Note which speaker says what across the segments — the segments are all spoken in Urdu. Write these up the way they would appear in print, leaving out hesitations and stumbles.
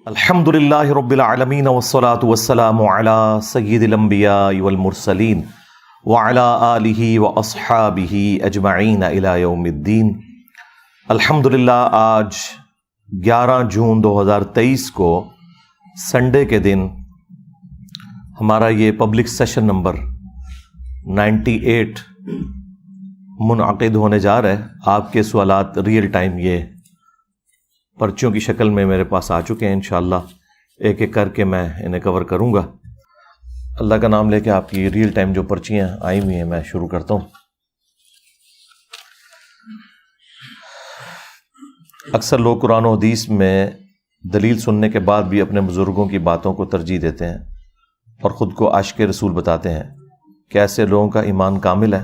Speaker 1: الحمدللہ رب العالمین والصلاة والسلام علی سید الانبیاء والمرسلین وعلی آلہ واصحابہ اجمعین الی یوم الدین۔ الحمدللہ آج 11 جون 2023 کو سنڈے کے دن ہمارا یہ پبلک سیشن نمبر 98 منعقد ہونے جا رہا ہے۔ آپ کے سوالات ریئل ٹائم یہ پرچیوں کی شکل میں میرے پاس آ چکے ہیں، انشاءاللہ ایک ایک کر کے میں انہیں کور کروں گا۔ اللہ کا نام لے کے آپ کی ریئل ٹائم جو پرچیاں آئی ہوئی ہیں میں شروع کرتا ہوں۔ اکثر لوگ قرآن و حدیث میں دلیل سننے کے بعد بھی اپنے بزرگوں کی باتوں کو ترجیح دیتے ہیں اور خود کو عاشق رسول بتاتے ہیں۔ کیا ایسے لوگوں کا ایمان کامل ہے؟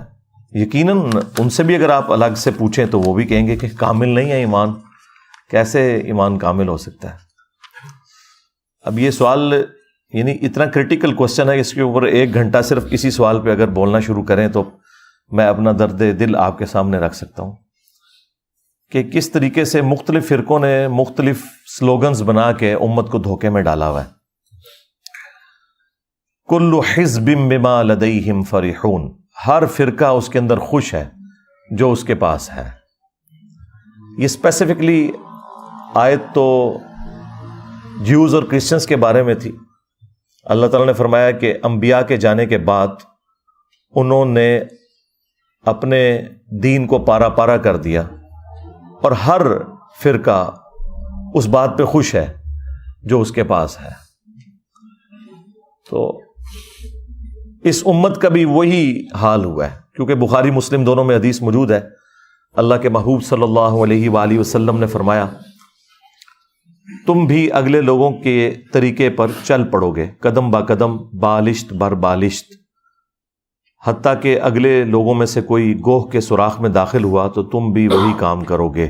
Speaker 1: یقیناً ان سے بھی اگر آپ الگ سے پوچھیں تو وہ بھی کہیں گے کہ کامل نہیں ہے ایمان، کیسے ایمان کامل ہو سکتا ہے؟ اب یہ سوال یعنی اتنا کریٹیکل کوسچن ہے، اس کے اوپر 1 گھنٹہ صرف اسی سوال پہ اگر بولنا شروع کریں تو میں اپنا درد دل آپ کے سامنے رکھ سکتا ہوں کہ کس طریقے سے مختلف فرقوں نے مختلف سلوگنز بنا کے امت کو دھوکے میں ڈالا ہوا ہے۔ کل حزب بما لدیہم فرحون، ہر فرقہ اس کے اندر خوش ہے جو اس کے پاس ہے۔ یہ اسپیسیفکلی آیت تو جیوز اور کرسچنز کے بارے میں تھی۔ اللہ تعالیٰ نے فرمایا کہ انبیاء کے جانے کے بعد انہوں نے اپنے دین کو پارا پارا کر دیا اور ہر فرقہ اس بات پہ خوش ہے جو اس کے پاس ہے۔ تو اس امت کا بھی وہی حال ہوا ہے، کیونکہ بخاری مسلم دونوں میں حدیث موجود ہے۔ اللہ کے محبوب صلی اللہ علیہ وآلہ وسلم نے فرمایا تم بھی اگلے لوگوں کے طریقے پر چل پڑو گے، قدم با قدم، بالشت بر بالشت، حتیٰ کہ اگلے لوگوں میں سے کوئی گوہ کے سوراخ میں داخل ہوا تو تم بھی وہی کام کرو گے۔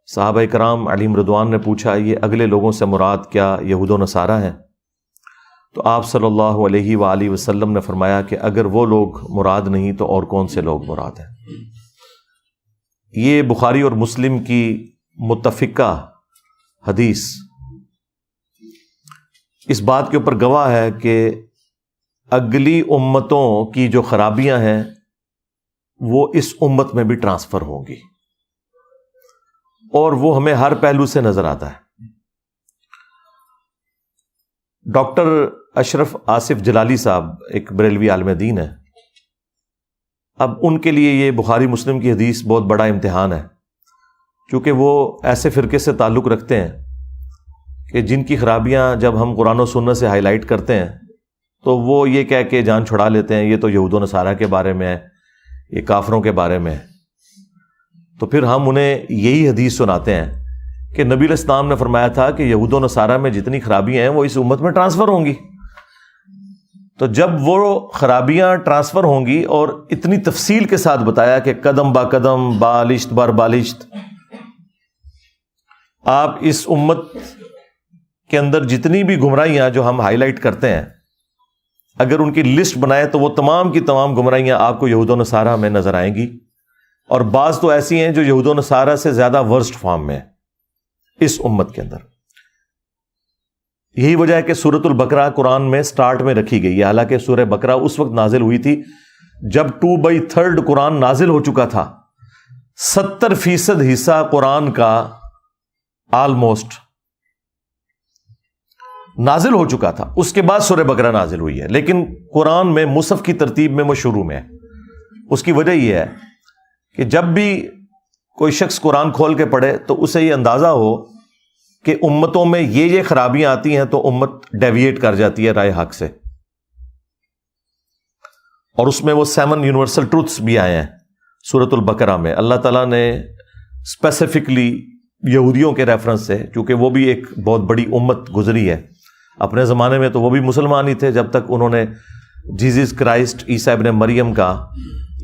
Speaker 1: صحابہ کرام علیہم رضوان نے پوچھا یہ اگلے لوگوں سے مراد کیا یہود و نصارہ ہیں؟ تو آپ صلی اللہ علیہ وآلہ وسلم نے فرمایا کہ اگر وہ لوگ مراد نہیں تو اور کون سے لوگ مراد ہیں؟ یہ بخاری اور مسلم کی متفقہ حدیث اس بات کے اوپر گواہ ہے کہ اگلی امتوں کی جو خرابیاں ہیں وہ اس امت میں بھی ٹرانسفر ہوں گی، اور وہ ہمیں ہر پہلو سے نظر آتا ہے۔ ڈاکٹر اشرف آصف جلالی صاحب ایک بریلوی عالم دین ہے۔ اب ان کے لیے یہ بخاری مسلم کی حدیث بہت بڑا امتحان ہے، کیونکہ وہ ایسے فرقے سے تعلق رکھتے ہیں کہ جن کی خرابیاں جب ہم قرآن و سنت سے ہائی لائٹ کرتے ہیں تو وہ یہ کہہ کے جان چھڑا لیتے ہیں یہ تو یہود و نصارہ کے بارے میں ہے، یہ کافروں کے بارے میں ہے۔ تو پھر ہم انہیں یہی حدیث سناتے ہیں کہ نبی علیہ السلام نے فرمایا تھا کہ یہود و نصارہ میں جتنی خرابیاں ہیں وہ اس امت میں ٹرانسفر ہوں گی۔ تو جب وہ خرابیاں ٹرانسفر ہوں گی اور اتنی تفصیل کے ساتھ بتایا کہ قدم با قدم، بالشت بر بالشت، آپ اس امت کے اندر جتنی بھی گمراہیاں جو ہم ہائی لائٹ کرتے ہیں اگر ان کی لسٹ بنائے تو وہ تمام کی تمام گمراہیاں آپ کو یہود و نصارہ میں نظر آئیں گی، اور بعض تو ایسی ہیں جو یہود و نصارہ سے زیادہ ورسٹ فارم میں اس امت کے اندر۔ یہی وجہ ہے کہ سورۃ البقرہ قرآن میں سٹارٹ میں رکھی گئی ہے، حالانکہ سورہ بقرہ اس وقت نازل ہوئی تھی جب 2/3 قرآن نازل ہو چکا تھا۔ 70% حصہ قرآن کا آلموسٹ نازل ہو چکا تھا، اس کے بعد سورہ بقرہ نازل ہوئی ہے، لیکن قرآن میں مصحف کی ترتیب میں وہ شروع میں ہے۔ اس کی وجہ یہ ہے کہ جب بھی کوئی شخص قرآن کھول کے پڑھے تو اسے یہ اندازہ ہو کہ امتوں میں یہ خرابیاں آتی ہیں تو امت ڈیویٹ کر جاتی ہے رائے حق سے، اور اس میں وہ 7 یونیورسل ٹروتھس بھی آئے ہیں سورۃ البقرہ میں۔ اللہ تعالیٰ نے اسپیسیفکلی یہودیوں کے ریفرنس سے، چونکہ وہ بھی ایک بہت بڑی امت گزری ہے اپنے زمانے میں، تو وہ بھی مسلمان ہی تھے جب تک انہوں نے جیزس کرائسٹ عیسیٰ ابن مریم کا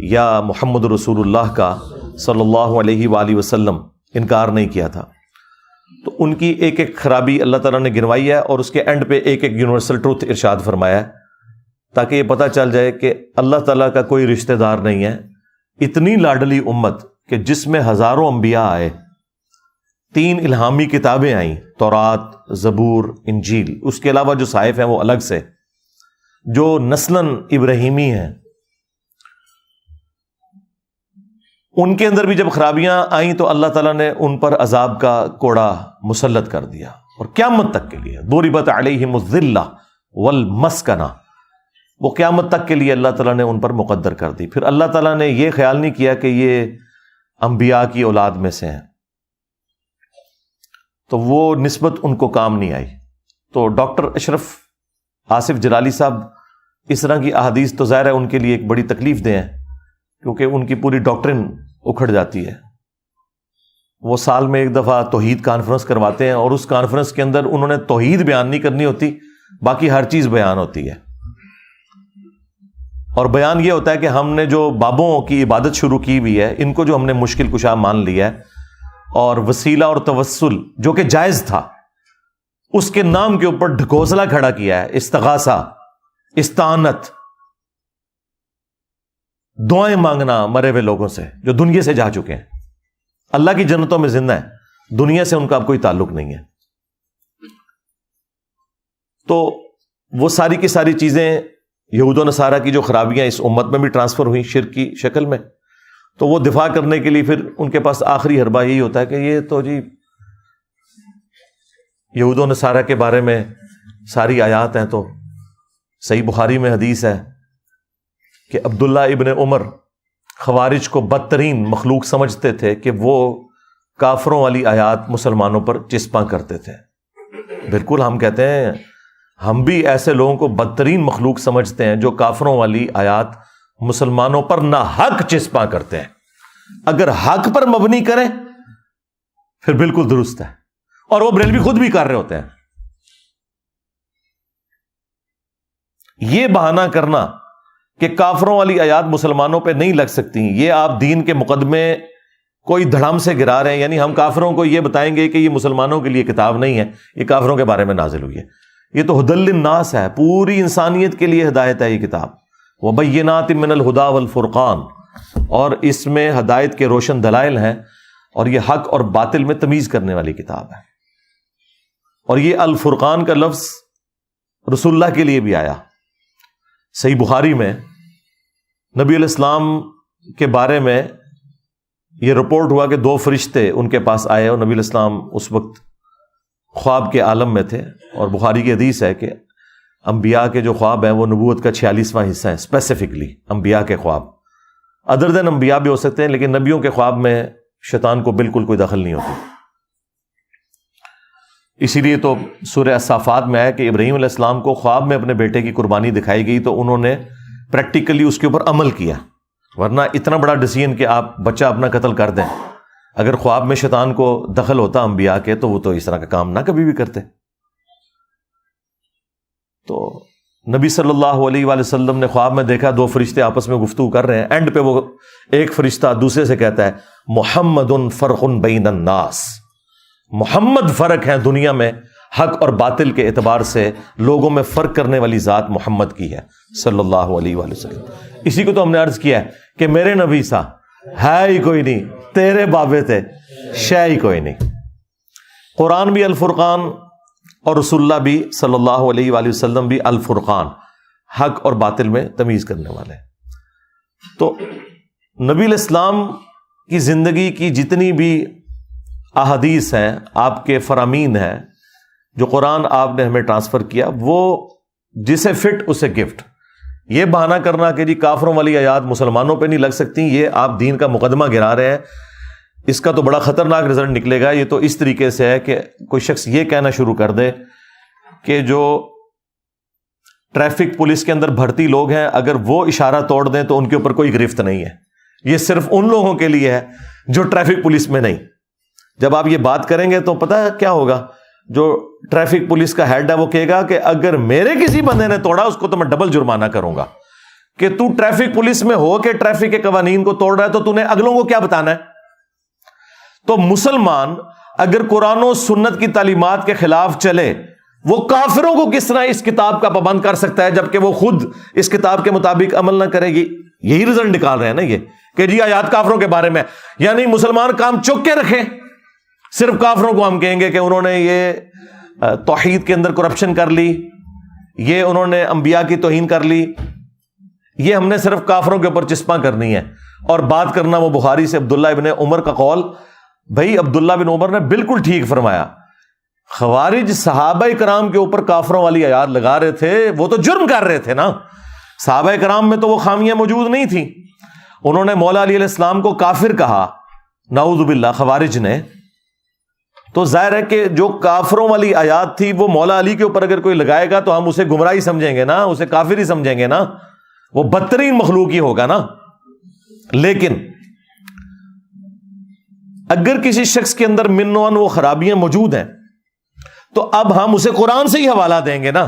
Speaker 1: یا محمد رسول اللہ کا صلی اللہ علیہ وآلہ وسلم انکار نہیں کیا تھا۔ تو ان کی ایک ایک خرابی اللہ تعالیٰ نے گنوائی ہے، اور اس کے اینڈ پہ ایک ایک یونیورسل ٹروتھ ارشاد فرمایا ہے تاکہ یہ پتہ چل جائے کہ اللہ تعالیٰ کا کوئی رشتہ دار نہیں ہے۔ اتنی لاڈلی امت کہ جس میں ہزاروں انبیاء آئے، 3 الہامی کتابیں آئیں، تورات، زبور، انجیل، اس کے علاوہ جو صحائف ہیں وہ الگ سے، جو نسلاً ابراہیمی ہیں، ان کے اندر بھی جب خرابیاں آئیں تو اللہ تعالیٰ نے ان پر عذاب کا کوڑا مسلط کر دیا، اور قیامت تک کے لیے ضربت علیہم الذلہ والمسکنہ، وہ قیامت تک کے لیے اللہ تعالیٰ نے ان پر مقدر کر دی۔ پھر اللہ تعالیٰ نے یہ خیال نہیں کیا کہ یہ انبیاء کی اولاد میں سے ہیں، تو وہ نسبت ان کو کام نہیں آئی۔ تو ڈاکٹر اشرف آصف جلالی صاحب اس طرح کی احادیث تو ظاہر ہے ان کے لیے ایک بڑی تکلیف دہ ہیں، کیونکہ ان کی پوری ڈاکٹرن اکھڑ جاتی ہے۔ وہ سال میں ایک دفعہ توحید کانفرنس کرواتے ہیں، اور اس کانفرنس کے اندر انہوں نے توحید بیان نہیں کرنی ہوتی، باقی ہر چیز بیان ہوتی ہے، اور بیان یہ ہوتا ہے کہ ہم نے جو بابوں کی عبادت شروع کی ہوئی ہے، ان کو جو ہم نے مشکل کشا مان لیا ہے، اور وسیلہ اور توسل جو کہ جائز تھا، اس کے نام کے اوپر ڈھکوسلہ کھڑا کیا ہے، استغاثہ، استعانت، دعائیں مانگنا مرے ہوئے لوگوں سے جو دنیا سے جا چکے ہیں، اللہ کی جنتوں میں زندہ ہیں، دنیا سے ان کا اب کوئی تعلق نہیں ہے۔ تو وہ ساری کی ساری چیزیں، یہود و نصارہ کی جو خرابیاں اس امت میں بھی ٹرانسفر ہوئیں شرک کی شکل میں، تو وہ دفاع کرنے کے لیے پھر ان کے پاس آخری حربہ یہی ہوتا ہے کہ یہ تو جی یہود و نصارہ کے بارے میں ساری آیات ہیں، تو صحیح بخاری میں حدیث ہے کہ عبداللہ ابن عمر خوارج کو بدترین مخلوق سمجھتے تھے کہ وہ کافروں والی آیات مسلمانوں پر چسپاں کرتے تھے۔ بالکل ہم کہتے ہیں ہم بھی ایسے لوگوں کو بدترین مخلوق سمجھتے ہیں جو کافروں والی آیات مسلمانوں پر ناحق چسپاں کرتے ہیں۔ اگر حق پر مبنی کریں پھر بالکل درست ہے، اور وہ بریلوی خود بھی کر رہے ہوتے ہیں۔ یہ بہانہ کرنا کہ کافروں والی آیات مسلمانوں پہ نہیں لگ سکتی، یہ آپ دین کے مقدمے کوئی دھڑام سے گرا رہے ہیں، یعنی ہم کافروں کو یہ بتائیں گے کہ یہ مسلمانوں کے لیے کتاب نہیں ہے، یہ کافروں کے بارے میں نازل ہوئی ہے۔ یہ تو ہدی للناس ہے، پوری انسانیت کے لیے ہدایت ہے یہ کتاب، وبینات من الہدی والفرقان، اور اس میں ہدایت کے روشن دلائل ہیں، اور یہ حق اور باطل میں تمیز کرنے والی کتاب ہے۔ اور یہ الفرقان کا لفظ رسول اللہ کے لیے بھی آیا۔ صحیح بخاری میں نبی علیہ السلام کے بارے میں یہ رپورٹ ہوا کہ 2 فرشتے ان کے پاس آئے، اور نبی علیہ السلام اس وقت خواب کے عالم میں تھے، اور بخاری کی حدیث ہے کہ انبیاء کے جو خواب ہیں وہ نبوت کا 46واں حصہ ہیں، اسپیسیفکلی انبیاء کے خواب، ادر دین انبیاء بھی ہو سکتے ہیں، لیکن نبیوں کے خواب میں شیطان کو بالکل کوئی دخل نہیں ہوتی۔ اسی لیے تو سورہ الصافات میں ہے کہ ابراہیم علیہ السلام کو خواب میں اپنے بیٹے کی قربانی دکھائی گئی تو انہوں نے پریکٹیکلی اس کے اوپر عمل کیا، ورنہ اتنا بڑا ڈیسیژن کہ آپ بچہ اپنا قتل کر دیں، اگر خواب میں شیطان کو دخل ہوتا انبیاء کے تو وہ تو اس طرح کا کام نہ کبھی بھی کرتے۔ تو نبی صلی اللہ علیہ وآلہ وسلم نے خواب میں دیکھا 2 فرشتے آپس میں گفتگو کر رہے ہیں، اینڈ پہ وہ ایک فرشتہ دوسرے سے کہتا ہے محمد فرق بین الناس، محمد فرق ہیں دنیا میں حق اور باطل کے اعتبار سے، لوگوں میں فرق کرنے والی ذات محمد کی ہے صلی اللہ علیہ وآلہ وسلم۔ اسی کو تو ہم نے عرض کیا ہے کہ میرے نبی سا ہے ہی کوئی نہیں، تیرے بابے تھے شے ہی کوئی نہیں۔ قرآن بھی الفرقان، اور رسول اللہ بھی صلی اللہ علیہ وآلہ وسلم بھی الفرقان، حق اور باطل میں تمیز کرنے والے۔ تو نبی علیہ السلام کی زندگی کی جتنی بھی احادیث ہیں، آپ کے فرامین ہیں، جو قرآن آپ نے ہمیں ٹرانسفر کیا، وہ جسے فٹ اسے گفٹ۔ یہ بہانہ کرنا کہ جی کافروں والی آیات مسلمانوں پہ نہیں لگ سکتی، یہ آپ دین کا مقدمہ گرا رہے ہیں، اس کا تو بڑا خطرناک رزلٹ نکلے گا۔ یہ تو اس طریقے سے ہے کہ کوئی شخص یہ کہنا شروع کر دے کہ جو ٹریفک پولیس کے اندر بھرتی لوگ ہیں، اگر وہ اشارہ توڑ دیں تو ان کے اوپر کوئی گرفت نہیں ہے، یہ صرف ان لوگوں کے لیے ہے جو ٹریفک پولیس میں نہیں۔ جب آپ یہ بات کریں گے تو پتہ کیا ہوگا، جو ٹریفک پولیس کا ہیڈ ہے وہ کہے گا کہ اگر میرے کسی بندے نے توڑا اس کو تو میں ڈبل جرمانہ کروں گا، کہ تو ٹریفک پولیس میں ہو کے ٹریفک کے قوانین کو توڑ رہا ہے تو تو نے اگلوں کو کیا بتانا ہے۔ تو مسلمان اگر قرآن و سنت کی تعلیمات کے خلاف چلے، وہ کافروں کو کس طرح اس کتاب کا پابند کر سکتا ہے جبکہ وہ خود اس کتاب کے مطابق عمل نہ کرے گی؟ یہی رزلٹ نکال رہے ہیں نا یہ کہ جی آیات کافروں کے بارے میں، یعنی مسلمان کام چک کے رکھیں، صرف کافروں کو ہم کہیں گے کہ انہوں نے یہ توحید کے اندر کرپشن کر لی، یہ انہوں نے انبیاء کی توہین کر لی، یہ ہم نے صرف کافروں کے اوپر چسپاں کرنی ہے۔ اور بات کرنا وہ بخاری سے عبداللہ ابن عمر کا قول، بھائی عبداللہ بن عمر نے بالکل ٹھیک فرمایا، خوارج صحابہ کرام کے اوپر کافروں والی آیات لگا رہے تھے، وہ تو جرم کر رہے تھے نا، صحابہ کرام میں تو وہ خامیاں موجود نہیں تھیں۔ انہوں نے مولا علی علیہ السلام کو کافر کہا، نعوذ باللہ، خوارج نے، تو ظاہر ہے کہ جو کافروں والی آیات تھی وہ مولا علی کے اوپر اگر کوئی لگائے گا تو ہم اسے گمراہی سمجھیں گے نا، اسے کافر ہی سمجھیں گے نا، وہ بدترین مخلوق ہی ہوگا نا۔ لیکن اگر کسی شخص کے اندر من و وہ خرابیاں موجود ہیں تو اب ہم اسے قرآن سے ہی حوالہ دیں گے نا،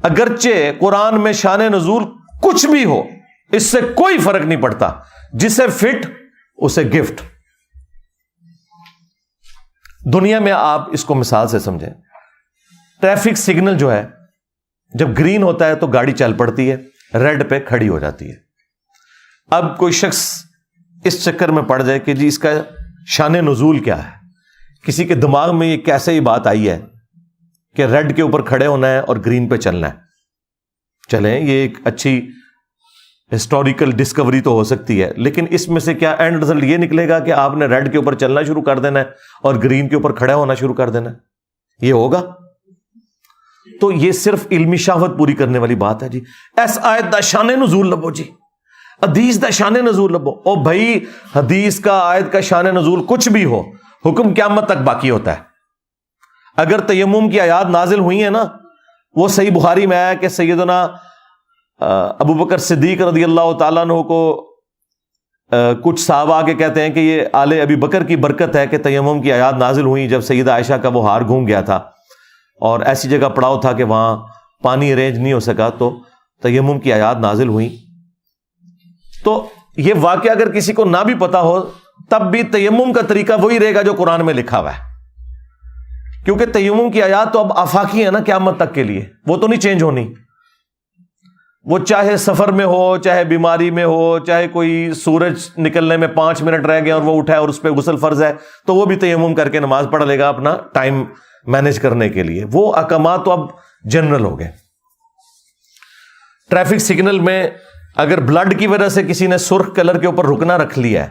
Speaker 1: اگرچہ قرآن میں شان نزول کچھ بھی ہو، اس سے کوئی فرق نہیں پڑتا، جسے فٹ اسے گفٹ۔ دنیا میں آپ اس کو مثال سے سمجھیں، ٹریفک سگنل جو ہے جب گرین ہوتا ہے تو گاڑی چل پڑتی ہے، ریڈ پہ کھڑی ہو جاتی ہے۔ اب کوئی شخص اس چکر میں پڑ جائے کہ جی اس کا شان نزول کیا ہے، کسی کے دماغ میں یہ کیسے ہی بات آئی ہے کہ ریڈ کے اوپر کھڑے ہونا ہے اور گرین پہ چلنا ہے، چلیں یہ ایک اچھی ہسٹوریکل ڈسکوری تو ہو سکتی ہے، لیکن اس میں سے کیا اینڈ رزلٹ یہ نکلے گا کہ آپ نے ریڈ کے اوپر چلنا شروع کر دینا ہے اور گرین کے اوپر کھڑا ہونا شروع کر دینا ہے؟ یہ ہوگا؟ تو یہ صرف علمی شہوت پوری کرنے والی بات ہے جی۔ ایس آیت دا شان نزول لبو جی، حدیث دا شان نزول لبو۔ او بھائی حدیث کا، آیت کا شان نزول کچھ بھی ہو، حکم قیامت تک باقی ہوتا ہے۔ اگر تیمم کی آیات نازل ہوئی ہیں نا، وہ صحیح بخاری میں آیا کہ سیدنا ابو بکر صدیق رضی اللہ تعالیٰ عنہ کو کچھ صحابہ کے کہتے ہیں کہ یہ آل ابی بکر کی برکت ہے کہ تیمم کی آیات نازل ہوئی جب سیدہ عائشہ کا وہ ہار گھوم گیا تھا اور ایسی جگہ پڑاؤ تھا کہ وہاں پانی ارینج نہیں ہو سکا، تو تیمم کی آیات نازل ہوئی۔ تو یہ واقعہ اگر کسی کو نہ بھی پتا ہو تب بھی تیمم کا طریقہ وہی رہے گا جو قرآن میں لکھا ہوا ہے، کیونکہ تیمم کی آیات تو اب آفاقی ہے نا قیامت تک کے لیے، وہ تو نہیں چینج ہونی۔ وہ چاہے سفر میں ہو، چاہے بیماری میں ہو، چاہے کوئی سورج نکلنے میں 5 منٹ رہ گئے اور وہ اٹھا ہے اور اس پہ غسل فرض ہے تو وہ بھی تیمم کر کے نماز پڑھ لے گا اپنا ٹائم مینج کرنے کے لیے۔ وہ احکامات تو اب جنرل ہو گئے۔ ٹریفک سگنل میں اگر بلڈ کی وجہ سے کسی نے سرخ کلر کے اوپر رکنا رکھ لیا ہے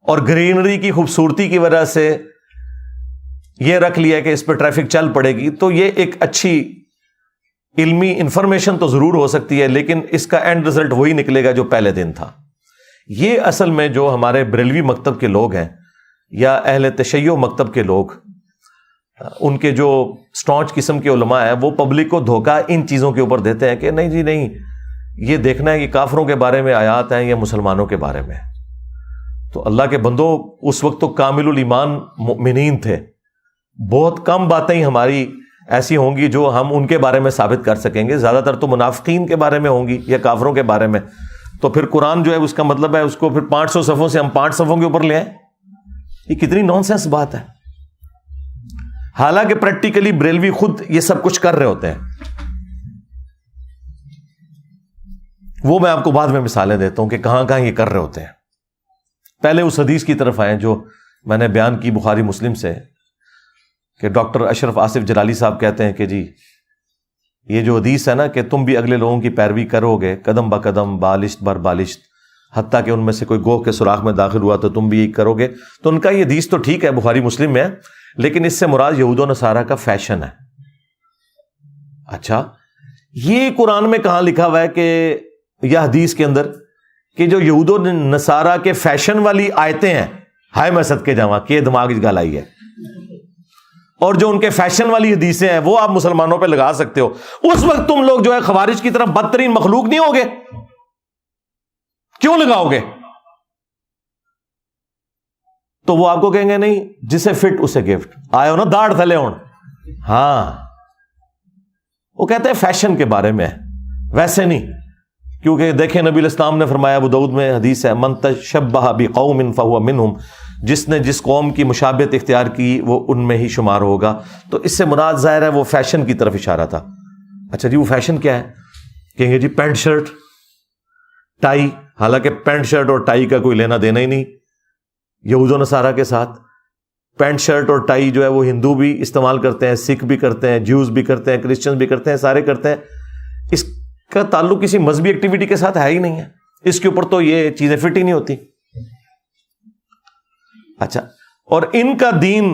Speaker 1: اور گرینری کی خوبصورتی کی وجہ سے یہ رکھ لیا ہے کہ اس پہ ٹریفک چل پڑے گی، تو یہ ایک اچھی علمی انفارمیشن تو ضرور ہو سکتی ہے، لیکن اس کا اینڈ رزلٹ وہی نکلے گا جو پہلے دن تھا۔ یہ اصل میں جو ہمارے بریلوی مکتب کے لوگ ہیں یا اہل تشیع مکتب کے لوگ، ان کے جو سٹانچ قسم کے علماء ہیں، وہ پبلک کو دھوکہ ان چیزوں کے اوپر دیتے ہیں کہ نہیں جی نہیں، یہ دیکھنا ہے کہ کافروں کے بارے میں آیات ہیں یا مسلمانوں کے بارے میں۔ تو اللہ کے بندوں، اس وقت تو کامل الایمان مؤمنین تھے، بہت کم باتیں ہی ہماری ایسی ہوں گی جو ہم ان کے بارے میں ثابت کر سکیں گے، زیادہ تر تو منافقین کے بارے میں ہوں گی یا کافروں کے بارے میں۔ تو پھر قرآن جو ہے اس کا مطلب ہے اس کو پھر 500 صفوں سے ہم 5 صفوں کے اوپر لے آئیں، یہ کتنی نان سینس بات ہے۔ حالانکہ پریکٹیکلی بریلوی خود یہ سب کچھ کر رہے ہوتے ہیں۔ وہ میں آپ کو بعد میں مثالیں دیتا ہوں کہ کہاں کہاں یہ کر رہے ہوتے ہیں۔ پہلے اس حدیث کی طرف آئیں جو میں نے بیان کی بخاری مسلم سے، کہ ڈاکٹر اشرف آصف جلالی صاحب کہتے ہیں کہ جی یہ جو حدیث ہے نا کہ تم بھی اگلے لوگوں کی پیروی کرو گے قدم با قدم، بالشت بر بالشت، حتیٰ کہ ان میں سے کوئی گوہ کے سوراخ میں داخل ہوا تو تم بھی یہی کرو گے۔ تو ان کا یہ حدیث تو ٹھیک ہے، بخاری مسلم میں ہے، لیکن اس سے مراد یہود و نصارہ کا فیشن ہے۔ اچھا، یہ قرآن میں کہاں لکھا ہوا ہے کہ یا حدیث کے اندر کہ جو یہود و نصارہ کے فیشن والی آیتیں ہیں، ہائے میں صدقے جاواں کہ دماغ اس گل آئی ہے، اور جو ان کے فیشن والی حدیثیں ہیں وہ آپ مسلمانوں پہ لگا سکتے ہو، اس وقت تم لوگ جو ہے خوارج کی طرف بدترین مخلوق نہیں ہوگے؟ کیوں لگاؤ گے؟ تو وہ آپ کو کہیں گے نہیں، جسے فٹ اسے گفٹ، آئے ہو نا داڑھ تھلے ہون۔ ہاں، وہ کہتے ہیں فیشن کے بارے میں، ویسے نہیں، کیونکہ دیکھیں نبی الاسلام نے فرمایا، ابو داؤد میں حدیث ہے، من تشبہ بقوم فہو منہم، جس نے جس قوم کی مشابہت اختیار کی وہ ان میں ہی شمار ہوگا۔ تو اس سے مراد ظاہر ہے وہ فیشن کی طرف اشارہ تھا۔ اچھا جی، وہ فیشن کیا ہے؟ کہیں گے جی پینٹ شرٹ ٹائی، حالانکہ پینٹ شرٹ اور ٹائی کا کوئی لینا دینا ہی نہیں یہود و نصارہ کے ساتھ۔ پینٹ شرٹ اور ٹائی جو ہے وہ ہندو بھی استعمال کرتے ہیں، سکھ بھی کرتے ہیں، جیوز بھی کرتے ہیں، کرسچن بھی کرتے ہیں، سارے کرتے ہیں. اس کا تعلق کسی مذہبی ایکٹیویٹی کے ساتھ ہے ہی نہیں ہے. اس کے اوپر تو یہ چیزیں فٹ ہی نہیں ہوتی. اچھا، اور ان کا دین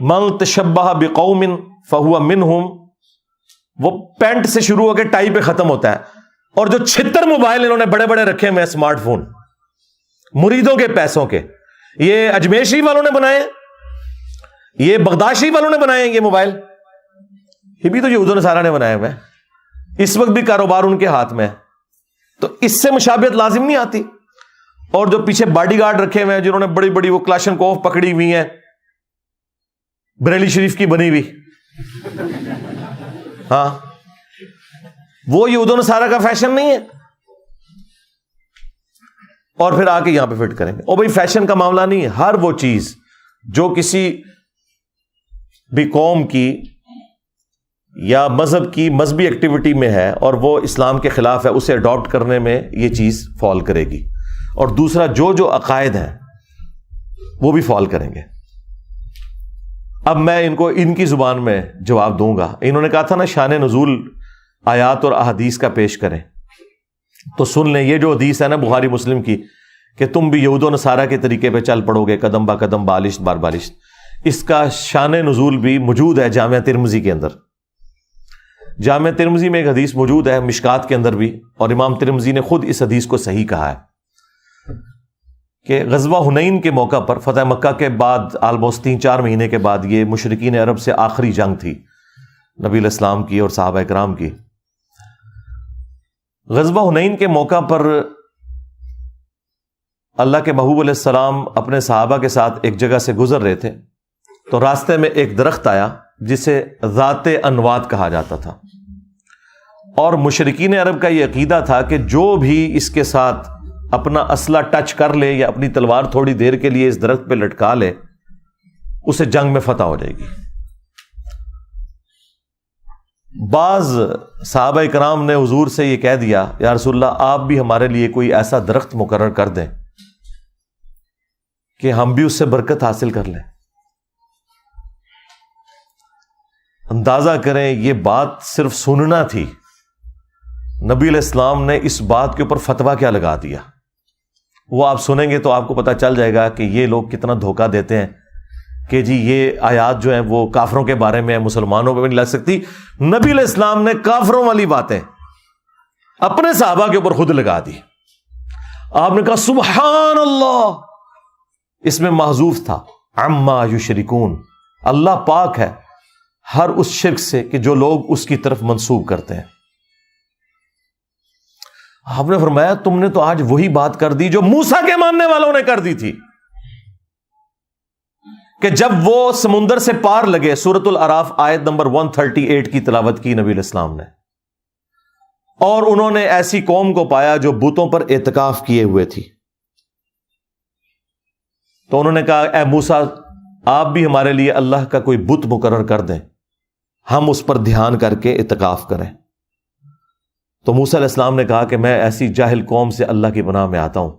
Speaker 1: من تشبہ بقوم فہو منہم، وہ پینٹ سے شروع ہو کے ٹائی پہ ختم ہوتا ہے. اور جو 76 موبائل انہوں نے بڑے بڑے رکھے ہوئے اسمارٹ فون مریدوں کے پیسوں کے، یہ اجمیر شریف والوں نے بنائے، یہ بغداد شریف والوں نے بنائے یہ موبائل، یہ بھی تو یہود و نصارہ نے بنائے ہوئے. اس وقت بھی کاروبار ان کے ہاتھ میں ہے، تو اس سے مشابہت لازم نہیں آتی. اور جو پیچھے باڈی گارڈ رکھے ہوئے ہیں جنہوں نے بڑی بڑی وہ کلاشنکوف پکڑی ہوئی ہیں بریلی شریف کی بنی ہوئی، ہاں، وہ یہود و نصارہ کا فیشن نہیں ہے. اور پھر آ کے یہاں پہ فٹ کریں گے. اور بھائی فیشن کا معاملہ نہیں ہے، ہر وہ چیز جو کسی بھی قوم کی یا مذہب کی مذہبی ایکٹیویٹی میں ہے اور وہ اسلام کے خلاف ہے، اسے اڈاپٹ کرنے میں یہ چیز فال کرے گی. اور دوسرا جو عقائد ہیں وہ بھی فال کریں گے. اب میں ان کو ان کی زبان میں جواب دوں گا. انہوں نے کہا تھا نا شان نزول آیات اور احادیث کا پیش کریں، تو سن لیں یہ جو حدیث ہے نا بخاری مسلم کی کہ تم بھی یہود و نصارہ کے طریقے پہ چل پڑو گے قدم با قدم بالشت بار بالشت، اس کا شان نزول بھی موجود ہے جامعہ ترمذی کے اندر. جامعہ ترمذی میں ایک حدیث موجود ہے، مشکات کے اندر بھی، اور امام ترمذی نے خود اس حدیث کو صحیح کہا ہے کہ غزوہ حنین کے موقع پر، فتح مکہ کے بعد آلموسٹ 3-4 مہینے کے بعد، یہ مشرکین عرب سے آخری جنگ تھی نبی علیہ السلام کی اور صحابہ کرام کی. غزوہ حنین کے موقع پر اللہ کے محبوب علیہ السلام اپنے صحابہ کے ساتھ ایک جگہ سے گزر رہے تھے، تو راستے میں ایک درخت آیا جسے ذات انواد کہا جاتا تھا. اور مشرکین عرب کا یہ عقیدہ تھا کہ جو بھی اس کے ساتھ اپنا اسلحہ ٹچ کر لے یا اپنی تلوار تھوڑی دیر کے لیے اس درخت پہ لٹکا لے، اسے جنگ میں فتح ہو جائے گی. بعض صحابہ کرام نے حضور سے یہ کہہ دیا، یا رسول اللہ آپ بھی ہمارے لیے کوئی ایسا درخت مقرر کر دیں کہ ہم بھی اس سے برکت حاصل کر لیں. اندازہ کریں یہ بات صرف سننا تھی، نبی علیہ السلام نے اس بات کے اوپر فتویٰ کیا لگا دیا. وہ آپ سنیں گے تو آپ کو پتہ چل جائے گا کہ یہ لوگ کتنا دھوکہ دیتے ہیں کہ جی یہ آیات جو ہیں وہ کافروں کے بارے میں، مسلمانوں پہ بھی نہیں لگ سکتی. نبی علیہ السلام نے کافروں والی باتیں اپنے صحابہ کے اوپر خود لگا دی. آپ نے کہا سبحان اللہ، اس میں محذوف تھا عما یشرکون، اللہ پاک ہے ہر اس شرک سے کہ جو لوگ اس کی طرف منسوب کرتے ہیں. آپ نے فرمایا تم نے تو آج وہی بات کر دی جو موسیٰ کے ماننے والوں نے کر دی تھی، کہ جب وہ سمندر سے پار لگے، سورۃ الاعراف آیت نمبر 138 کی تلاوت کی نبی علیہ السلام نے، اور انہوں نے ایسی قوم کو پایا جو بتوں پر اعتکاف کیے ہوئے تھی. تو انہوں نے کہا اے موسیٰ آپ بھی ہمارے لیے اللہ کا کوئی بت مقرر کر دیں، ہم اس پر دھیان کر کے اعتکاف کریں. تو موسیٰ علیہ السلام نے کہا کہ میں ایسی جاہل قوم سے اللہ کی پناہ میں آتا ہوں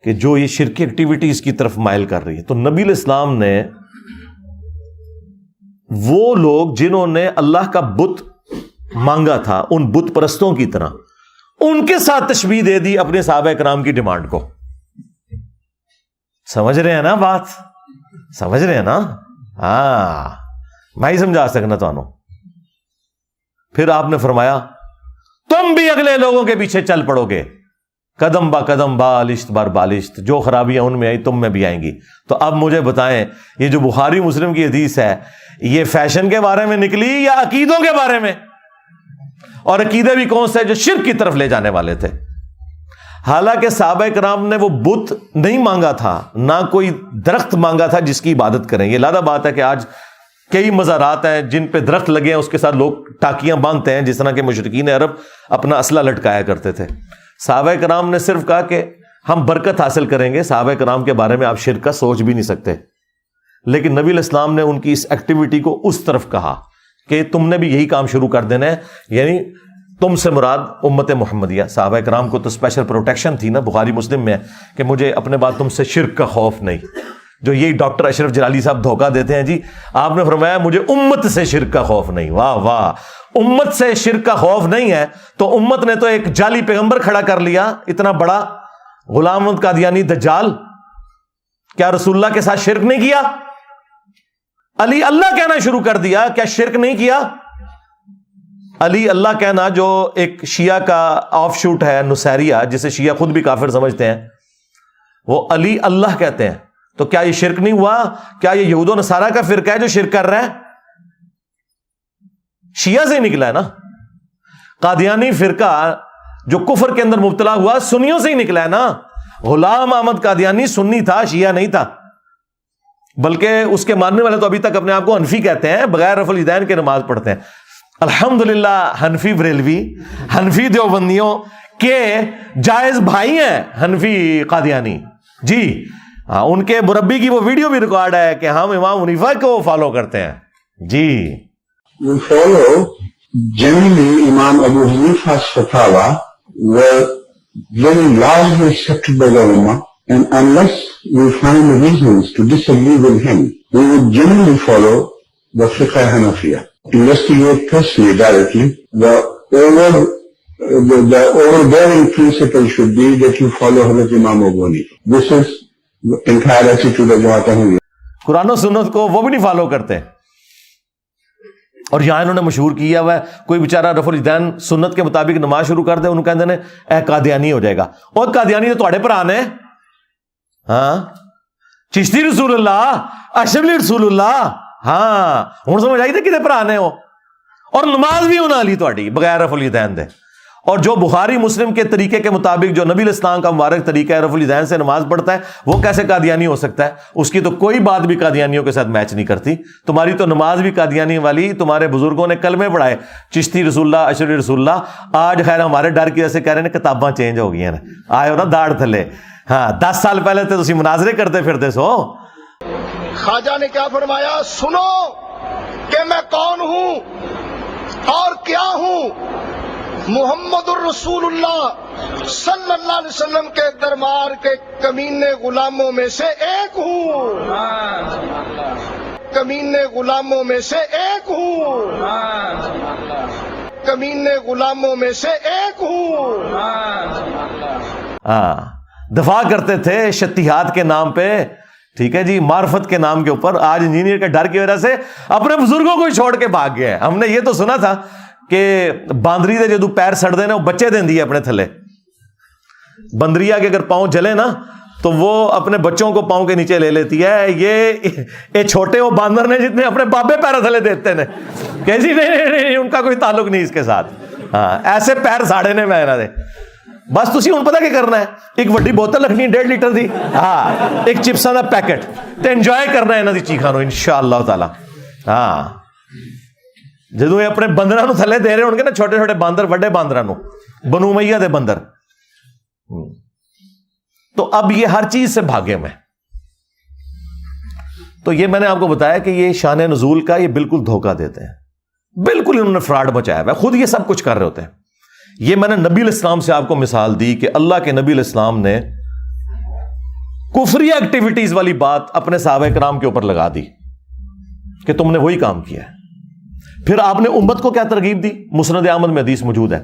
Speaker 1: کہ جو یہ شرکی ایکٹیویٹیز کی طرف مائل کر رہی ہے. تو نبی علیہ السلام نے وہ لوگ جنہوں نے اللہ کا بت مانگا تھا ان بت پرستوں کی طرح ان کے ساتھ تشبیہ دے دی اپنے صحابہ کرام کی ڈیمانڈ کو. سمجھ رہے ہیں نا بات؟ سمجھ رہے ہیں نا؟ ہاں میں ہی سمجھا سکنا تو. پھر آپ نے فرمایا تم بھی اگلے لوگوں کے پیچھے چل پڑو گے قدم با قدم بالشت بار بالشت، جو خرابیاں ان میں آئی تم میں بھی آئیں گی. تو اب مجھے بتائیں یہ جو بخاری مسلم کی حدیث ہے یہ فیشن کے بارے میں نکلی یا عقیدوں کے بارے میں؟ اور عقیدے بھی کون سے؟ جو شرک کی طرف لے جانے والے تھے. حالانکہ صحابہ کرام نے وہ بت نہیں مانگا تھا، نہ کوئی درخت مانگا تھا جس کی عبادت کریں. یہ علیحدہ بات ہے کہ آج کئی مزارات ہیں جن پہ درخت لگے ہیں، اس کے ساتھ لوگ ٹاکیاں باندھتے ہیں جس طرح کے مشرکین عرب اپنا اسلحہ لٹکایا کرتے تھے. صحابہ کرام نے صرف کہا کہ ہم برکت حاصل کریں گے. صحابہ کرام کے بارے میں آپ شرک کا سوچ بھی نہیں سکتے. لیکن نبی علیہ السلام نے ان کی اس ایکٹیویٹی کو اس طرف کہا کہ تم نے بھی یہی کام شروع کر دینا ہے. یعنی تم سے مراد امت محمدیہ، صحابہ کرام کو تو اسپیشل پروٹیکشن تھی نا، بخاری مسلم میں ہے کہ مجھے اپنے بعد تم سے شرک کا خوف نہیں. جو یہی ڈاکٹر اشرف جلالی صاحب دھوکہ دیتے ہیں جی، آپ نے فرمایا مجھے امت سے شرک کا خوف نہیں. واہ واہ، امت سے شرک کا خوف نہیں ہے تو امت نے تو ایک جعلی پیغمبر کھڑا کر لیا، اتنا بڑا غلام احمد قادیانی دجال. کیا رسول اللہ کے ساتھ شرک نہیں کیا؟ علی اللہ کہنا شروع کر دیا، کیا شرک نہیں کیا؟ علی اللہ کہنا جو ایک شیعہ کا آف شوٹ ہے نصیریہ، جسے شیعہ خود بھی کافر سمجھتے ہیں، وہ علی اللہ کہتے ہیں، تو کیا یہ شرک نہیں ہوا؟ کیا یہ یہود و نصارہ کا فرقہ ہے جو شرک کر رہا ہے؟ شیعہ سے ہی نکلا ہے نا. قادیانی فرقہ جو کفر کے اندر مبتلا ہوا سنیوں سے ہی نکلا ہے نا. غلام احمد قادیانی سنی تھا، شیعہ نہیں تھا، بلکہ اس کے ماننے والے تو ابھی تک اپنے آپ کو حنفی کہتے ہیں، بغیر رفع الیدین کے نماز پڑھتے ہیں. الحمدللہ حنفی بریلوی، حنفی دیوبندیوں کے جائز بھائی ہیں حنفی قادیانی جی. ہاں، ان کے مربی کی وہ ویڈیو بھی ریکارڈ ہے کہ ہم امام حنیفہ کو فالو کرتے ہیں جی.
Speaker 2: We follow generally Imam Abu Hanifa's fatwa were very largely accepted by the Ummah, and unless we find reasons to disagree with him, we would generally follow the Fiqh Hanafiya. Investigate personally, directly. The overbearing principle should be that you follow Hazrat Imam Abu Hanifa. This is the entire attitude of Jamaat Ahmadiyya.
Speaker 1: قرآن و سنت کو وہ بھی نہیں فالو کرتے. اور یہاں انہوں نے مشہور کیا ہوا ہے، کوئی بیچارہ رفع الیدین سنت کے مطابق نماز شروع کر دے، انہوں کہتے ہیں اے قادیانی ہو جائے گا. اور قادیانی تو تھوڑے بھرا نے، ہاں، چشتی رسول اللہ، اشرفی رسول اللہ، ہاں ہوں سمجھ آئی تھے کتنے بھرا نے ہو، اور نماز بھی ہونا لی تھوڑی بغیر رفع الیدین دے. اور جو بخاری مسلم کے طریقے کے مطابق جو نبی علیہ السلام کا مبارک طریقہ ہے رفع الیدین سے نماز پڑھتا ہے، وہ کیسے قادیانی ہو سکتا ہے؟ اس کی تو کوئی بات بھی قادیانیوں کے ساتھ میچ نہیں کرتی. تمہاری تو نماز بھی قادیانی والی، تمہارے بزرگوں نے کلمے پڑھائے، چشتی رسول اللہ، اشرفی رسول اللہ. آج خیر ہمارے ڈر کی وجہ سے کہہ رہے ہیں کتاباں چینج ہو گئی ہیں، آئے ہو نا داڑھ تھلے. ہاں 10 سال پہلے تو تسی مناظرے کرتے پھرتے سو.
Speaker 3: خواجہ نے کیا فرمایا؟ سنو کہ میں کون ہوں اور کیا ہوں. محمد الرسول اللہ صلی اللہ علیہ وسلم کے دربار کے کمینے غلاموں میں سے ایک ہوں، کمینے غلاموں میں سے ایک ہوں، کمینے غلاموں میں سے ایک ہوں.
Speaker 1: ہاں دفاع کرتے تھے شتیہات کے نام پہ، ٹھیک ہے جی، معرفت کے نام کے اوپر. آج انجینئر کے ڈر کی وجہ سے اپنے بزرگوں کو ہی چھوڑ کے بھاگ گئے. ہم نے یہ تو سنا تھا کہ باندری دے جدو پیر سڑ دے نا وہ بچے دیں دی اپنے تھلے. بندریا کے اگر پاؤں جلے نا تو وہ اپنے بچوں کو پاؤں کے نیچے لے لیتی ہے. یہ چھوٹے وہ باندر نے جتنے اپنے بابے پیر تھلے دیتے ہیں کہ جی نہیں ان کا کوئی تعلق نہیں اس کے ساتھ. ہاں ایسے پیر ساڑے نے میں دے. بس تسی ہوں پتہ کیا کرنا ہے، ایک وڈی بوتل رکھنی 1.5 لیٹر دی، ہاں ایک چپساں دا پیکٹ تے انجوائے کرنا ہے انہاں دی چیخاں نو انشاءاللہ تعالی. ہاں جدو یہ اپنے بندراں نو تھلے دے رہے ہون گے نا، چھوٹے چھوٹے باندر وڈے باندراں نو، بنو امیہ دے بندر، تو اب یہ ہر چیز سے بھاگے میں. تو یہ میں نے آپ کو بتایا کہ یہ شان نزول کا یہ بالکل دھوکہ دیتے ہیں، بالکل انہوں نے فراڈ مچایا ہوا ہے، خود یہ سب کچھ کر رہے ہوتے ہیں. یہ میں نے نبی علیہ السلام سے آپ کو مثال دی کہ اللہ کے نبی علیہ السلام نے کفری ایکٹیویٹیز والی بات اپنے صحابہ کرام کے اوپر لگا دی کہ تم نے وہی کام کیا ہے. پھر آپ نے امت کو کیا ترغیب دی؟ مسند احمد میں حدیث موجود ہے،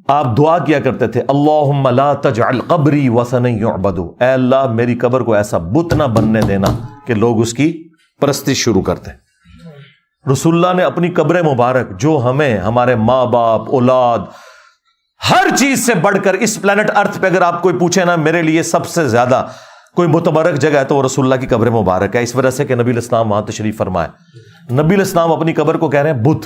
Speaker 1: آپ دعا کیا کرتے تھے اللہم لا تجعل قبری وثنا یعبد، اے اللہ میری قبر کو ایسا بت نہ بننے دینا کہ لوگ اس کی پرستش شروع کرتے. رسول اللہ نے اپنی قبر مبارک جو ہمیں ہمارے ماں باپ اولاد ہر چیز سے بڑھ کر اس پلانٹ ارتھ پہ اگر آپ کوئی پوچھے نا میرے لیے سب سے زیادہ کوئی متبرک جگہ ہے تو وہ رسول اللہ کی قبر مبارک ہے، اس وجہ سے کہ نبی علیہ السلام وہاں تشریف فرمائے. نبی علیہ السلام اپنی قبر کو کہہ رہے ہیں بت.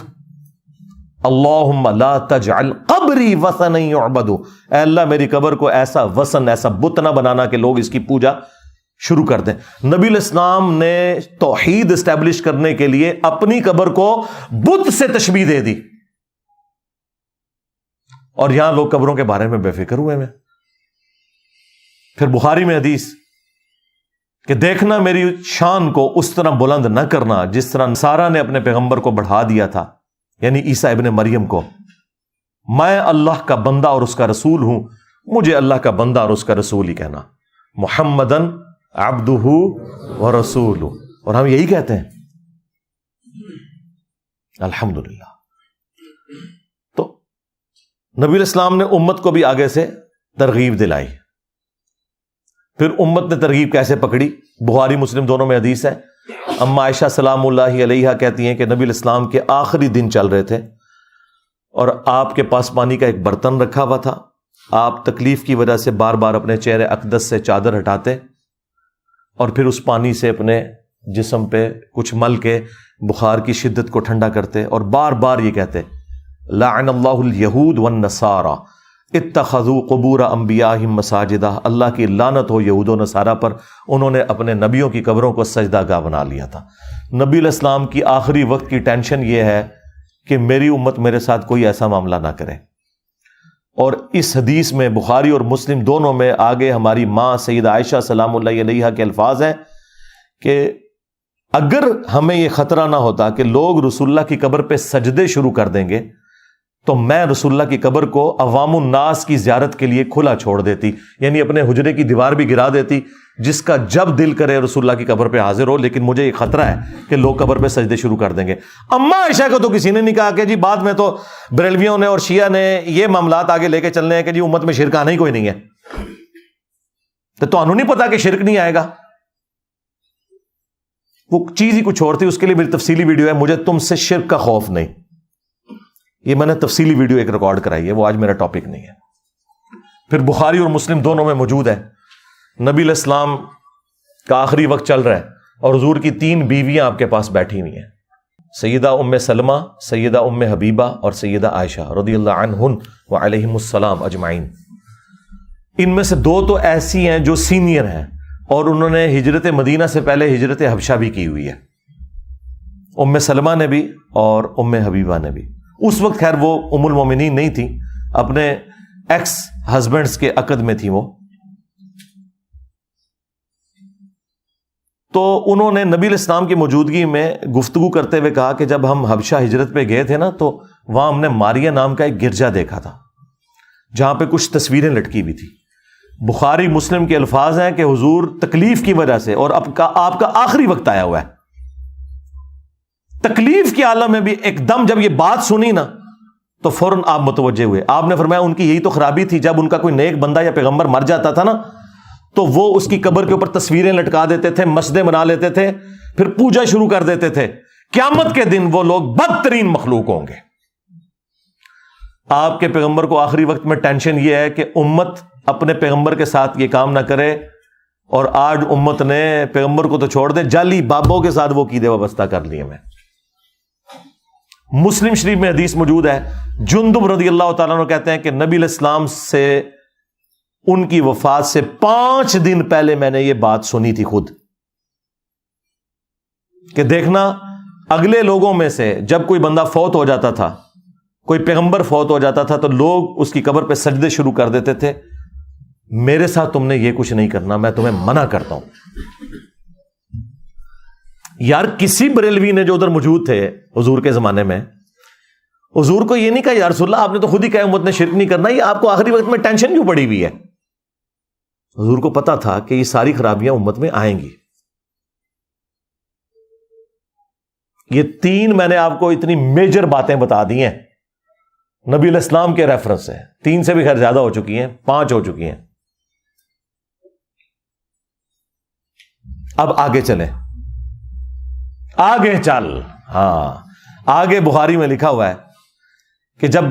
Speaker 1: اللہم لا تجعل قبری وثنا یعبد، اے اللہ میری قبر کو ایسا وثن ایسا بت نہ بنانا کہ لوگ اس کی پوجا شروع کر دیں. نبی علیہ السلام نے توحید اسٹیبلش کرنے کے لیے اپنی قبر کو بت سے تشبیہ دے دی، اور یہاں لوگ قبروں کے بارے میں بے فکر ہوئے ہیں. پھر بخاری میں حدیث کہ دیکھنا میری شان کو اس طرح بلند نہ کرنا جس طرح نصارہ نے اپنے پیغمبر کو بڑھا دیا تھا. یعنی عیسیٰ ابن مریم کو، میں اللہ کا بندہ اور اس کا رسول ہوں، مجھے اللہ کا بندہ اور اس کا رسول ہی کہنا، محمدن عبدہ ورسولہ، اور ہم یہی کہتے ہیں الحمدللہ۔ تو نبی علیہ السلام نے امت کو بھی آگے سے ترغیب دلائی۔ پھر امت نے ترغیب کیسے پکڑی؟ بخاری مسلم دونوں میں حدیث ہے، اما عائشہ سلام اللہ علیہا کہتی ہیں کہ نبی علیہ السلام کے آخری دن چل رہے تھے اور آپ کے پاس پانی کا ایک برتن رکھا ہوا تھا، آپ تکلیف کی وجہ سے بار بار اپنے چہرے اقدس سے چادر ہٹاتے اور پھر اس پانی سے اپنے جسم پہ کچھ مل کے بخار کی شدت کو ٹھنڈا کرتے اور بار بار یہ کہتے لعن اللہ الیہود والنصارى اتخذوا قبور انبیائہم مساجدہ، اللہ کی لعنت ہو یہود و نصارہ پر، انہوں نے اپنے نبیوں کی قبروں کو سجدہ گاہ بنا لیا تھا۔ نبی علیہ السلام کی آخری وقت کی ٹینشن یہ ہے کہ میری امت میرے ساتھ کوئی ایسا معاملہ نہ کرے۔ اور اس حدیث میں بخاری اور مسلم دونوں میں آگے ہماری ماں سیدہ عائشہ سلام اللہ علیہا کے الفاظ ہیں کہ اگر ہمیں یہ خطرہ نہ ہوتا کہ لوگ رسول اللہ کی قبر پہ سجدے شروع کر دیں گے تو میں رسول اللہ کی قبر کو عوام الناس کی زیارت کے لیے کھلا چھوڑ دیتی، یعنی اپنے حجرے کی دیوار بھی گرا دیتی، جس کا جب دل کرے رسول اللہ کی قبر پہ حاضر ہو، لیکن مجھے یہ خطرہ ہے کہ لوگ قبر پہ سجدے شروع کر دیں گے۔ اما عائشہ کو تو کسی نے نہیں کہا کہ جی بعد میں تو بریلویوں نے اور شیعہ نے یہ معاملات آگے لے کے چلنے ہیں کہ جی امت میں شرک آنا ہی کوئی نہیں ہے، تو تمہیں نہیں پتا کہ شرک نہیں آئے گا؟ وہ چیز ہی کچھ اور تھی، اس کے لیے میری تفصیلی ویڈیو ہے، مجھے تم سے شرک کا خوف نہیں، یہ میں نے تفصیلی ویڈیو ایک ریکارڈ کرائی ہے، وہ آج میرا ٹاپک نہیں ہے۔ پھر بخاری اور مسلم دونوں میں موجود ہے، نبی علیہ السلام کا آخری وقت چل رہا ہے اور حضور کی 3 بیویاں آپ کے پاس بیٹھی ہوئی ہیں، سیدہ ام سلمہ، سیدہ ام حبیبہ اور سیدہ عائشہ رضی اللہ عنہن وعلیہم السلام اجمعین۔ ان میں سے 2 تو ایسی ہیں جو سینئر ہیں اور انہوں نے ہجرت مدینہ سے پہلے ہجرت حبشہ بھی کی ہوئی ہے، ام سلمہ نے بھی اور ام حبیبہ نے بھی۔ اس وقت خیر وہ ام المومنین نہیں تھی، اپنے ایکس ہسبینڈز کے عقد میں تھی وہ، تو انہوں نے نبی علیہ السلام کی موجودگی میں گفتگو کرتے ہوئے کہا کہ جب ہم حبشہ ہجرت پہ گئے تھے نا تو وہاں ہم نے ماریہ نام کا ایک گرجا دیکھا تھا جہاں پہ کچھ تصویریں لٹکی ہوئی تھی۔ بخاری مسلم کے الفاظ ہیں کہ حضور تکلیف کی وجہ سے، اور آپ کا آخری وقت آیا ہوا ہے، تکلیف کے عالم میں بھی ایک دم جب یہ بات سنی نا تو فوراً آپ متوجہ ہوئے۔ آپ نے فرمایا ان کی یہی تو خرابی تھی، جب ان کا کوئی نیک بندہ یا پیغمبر مر جاتا تھا نا تو وہ اس کی قبر کے اوپر تصویریں لٹکا دیتے تھے، مسجدیں بنا لیتے تھے، پھر پوجا شروع کر دیتے تھے۔ قیامت کے دن وہ لوگ بدترین مخلوق ہوں گے۔ آپ کے پیغمبر کو آخری وقت میں ٹینشن یہ ہے کہ امت اپنے پیغمبر کے ساتھ یہ کام نہ کرے، اور آج امت نے پیغمبر کو تو چھوڑ دے، جعلی بابوں کے ساتھ وہ قیدے وابستہ کر لیے میں۔ مسلم شریف میں حدیث موجود ہے، جندب رضی اللہ تعالیٰ عنہ کہتے ہیں کہ نبی علیہ السلام سے ان کی وفات سے 5 دن پہلے میں نے یہ بات سنی تھی خود، کہ دیکھنا اگلے لوگوں میں سے جب کوئی بندہ فوت ہو جاتا تھا، کوئی پیغمبر فوت ہو جاتا تھا تو لوگ اس کی قبر پہ سجدے شروع کر دیتے تھے، میرے ساتھ تم نے یہ کچھ نہیں کرنا، میں تمہیں منع کرتا ہوں۔ یار کسی بریلوی نے جو ادھر موجود تھے حضور کے زمانے میں، حضور کو یہ نہیں کہا یا رسول اللہ آپ نے تو خود ہی کہا امت نے شرک نہیں کرنا، یہ آپ کو آخری وقت میں ٹینشن کیوں پڑی ہوئی ہے؟ حضور کو پتا تھا کہ یہ ساری خرابیاں امت میں آئیں گی۔ یہ 3 میں نے آپ کو اتنی میجر باتیں بتا دی ہیں نبی علیہ السلام کے ریفرنس سے، 3 سے بھی خیر زیادہ ہو چکی ہیں، 5 ہو چکی ہیں۔ اب آگے چلیں، آگے چل، ہاں آگے بخاری میں لکھا ہوا ہے کہ جب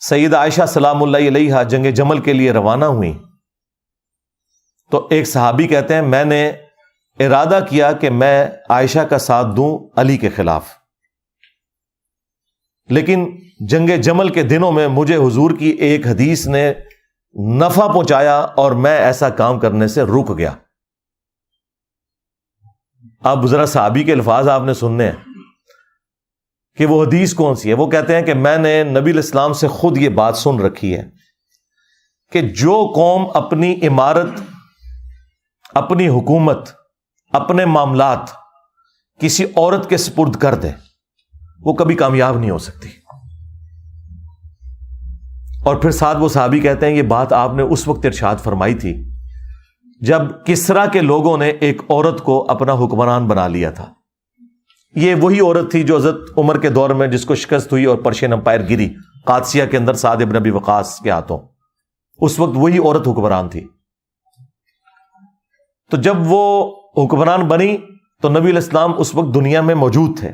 Speaker 1: سیدہ عائشہ سلام اللہ علیہا جنگ جمل کے لیے روانہ ہوئی تو ایک صحابی کہتے ہیں میں نے ارادہ کیا کہ میں عائشہ کا ساتھ دوں علی کے خلاف، لیکن جنگ جمل کے دنوں میں مجھے حضور کی ایک حدیث نے نفع پہنچایا اور میں ایسا کام کرنے سے رک گیا۔ اب ذرا صحابی کے الفاظ آپ نے سننے ہیں کہ وہ حدیث کون سی ہے۔ وہ کہتے ہیں کہ میں نے نبی علیہ السلام سے خود یہ بات سن رکھی ہے کہ جو قوم اپنی امارت، اپنی حکومت، اپنے معاملات کسی عورت کے سپرد کر دے، وہ کبھی کامیاب نہیں ہو سکتی. اور پھر ساتھ وہ صحابی کہتے ہیں یہ بات آپ نے اس وقت ارشاد فرمائی تھی جب کسرا کے لوگوں نے ایک عورت کو اپنا حکمران بنا لیا تھا. یہ وہی عورت تھی جو حضرت عمر کے دور میں جس کو شکست ہوئی اور پرشین امپائر گری قادسیہ کے اندر سعد ابن ابی وقاص کے ہاتھوں. اس وقت وہی عورت حکمران تھی. تو جب وہ حکمران بنی تو نبی علیہ السلام اس وقت دنیا میں موجود تھے.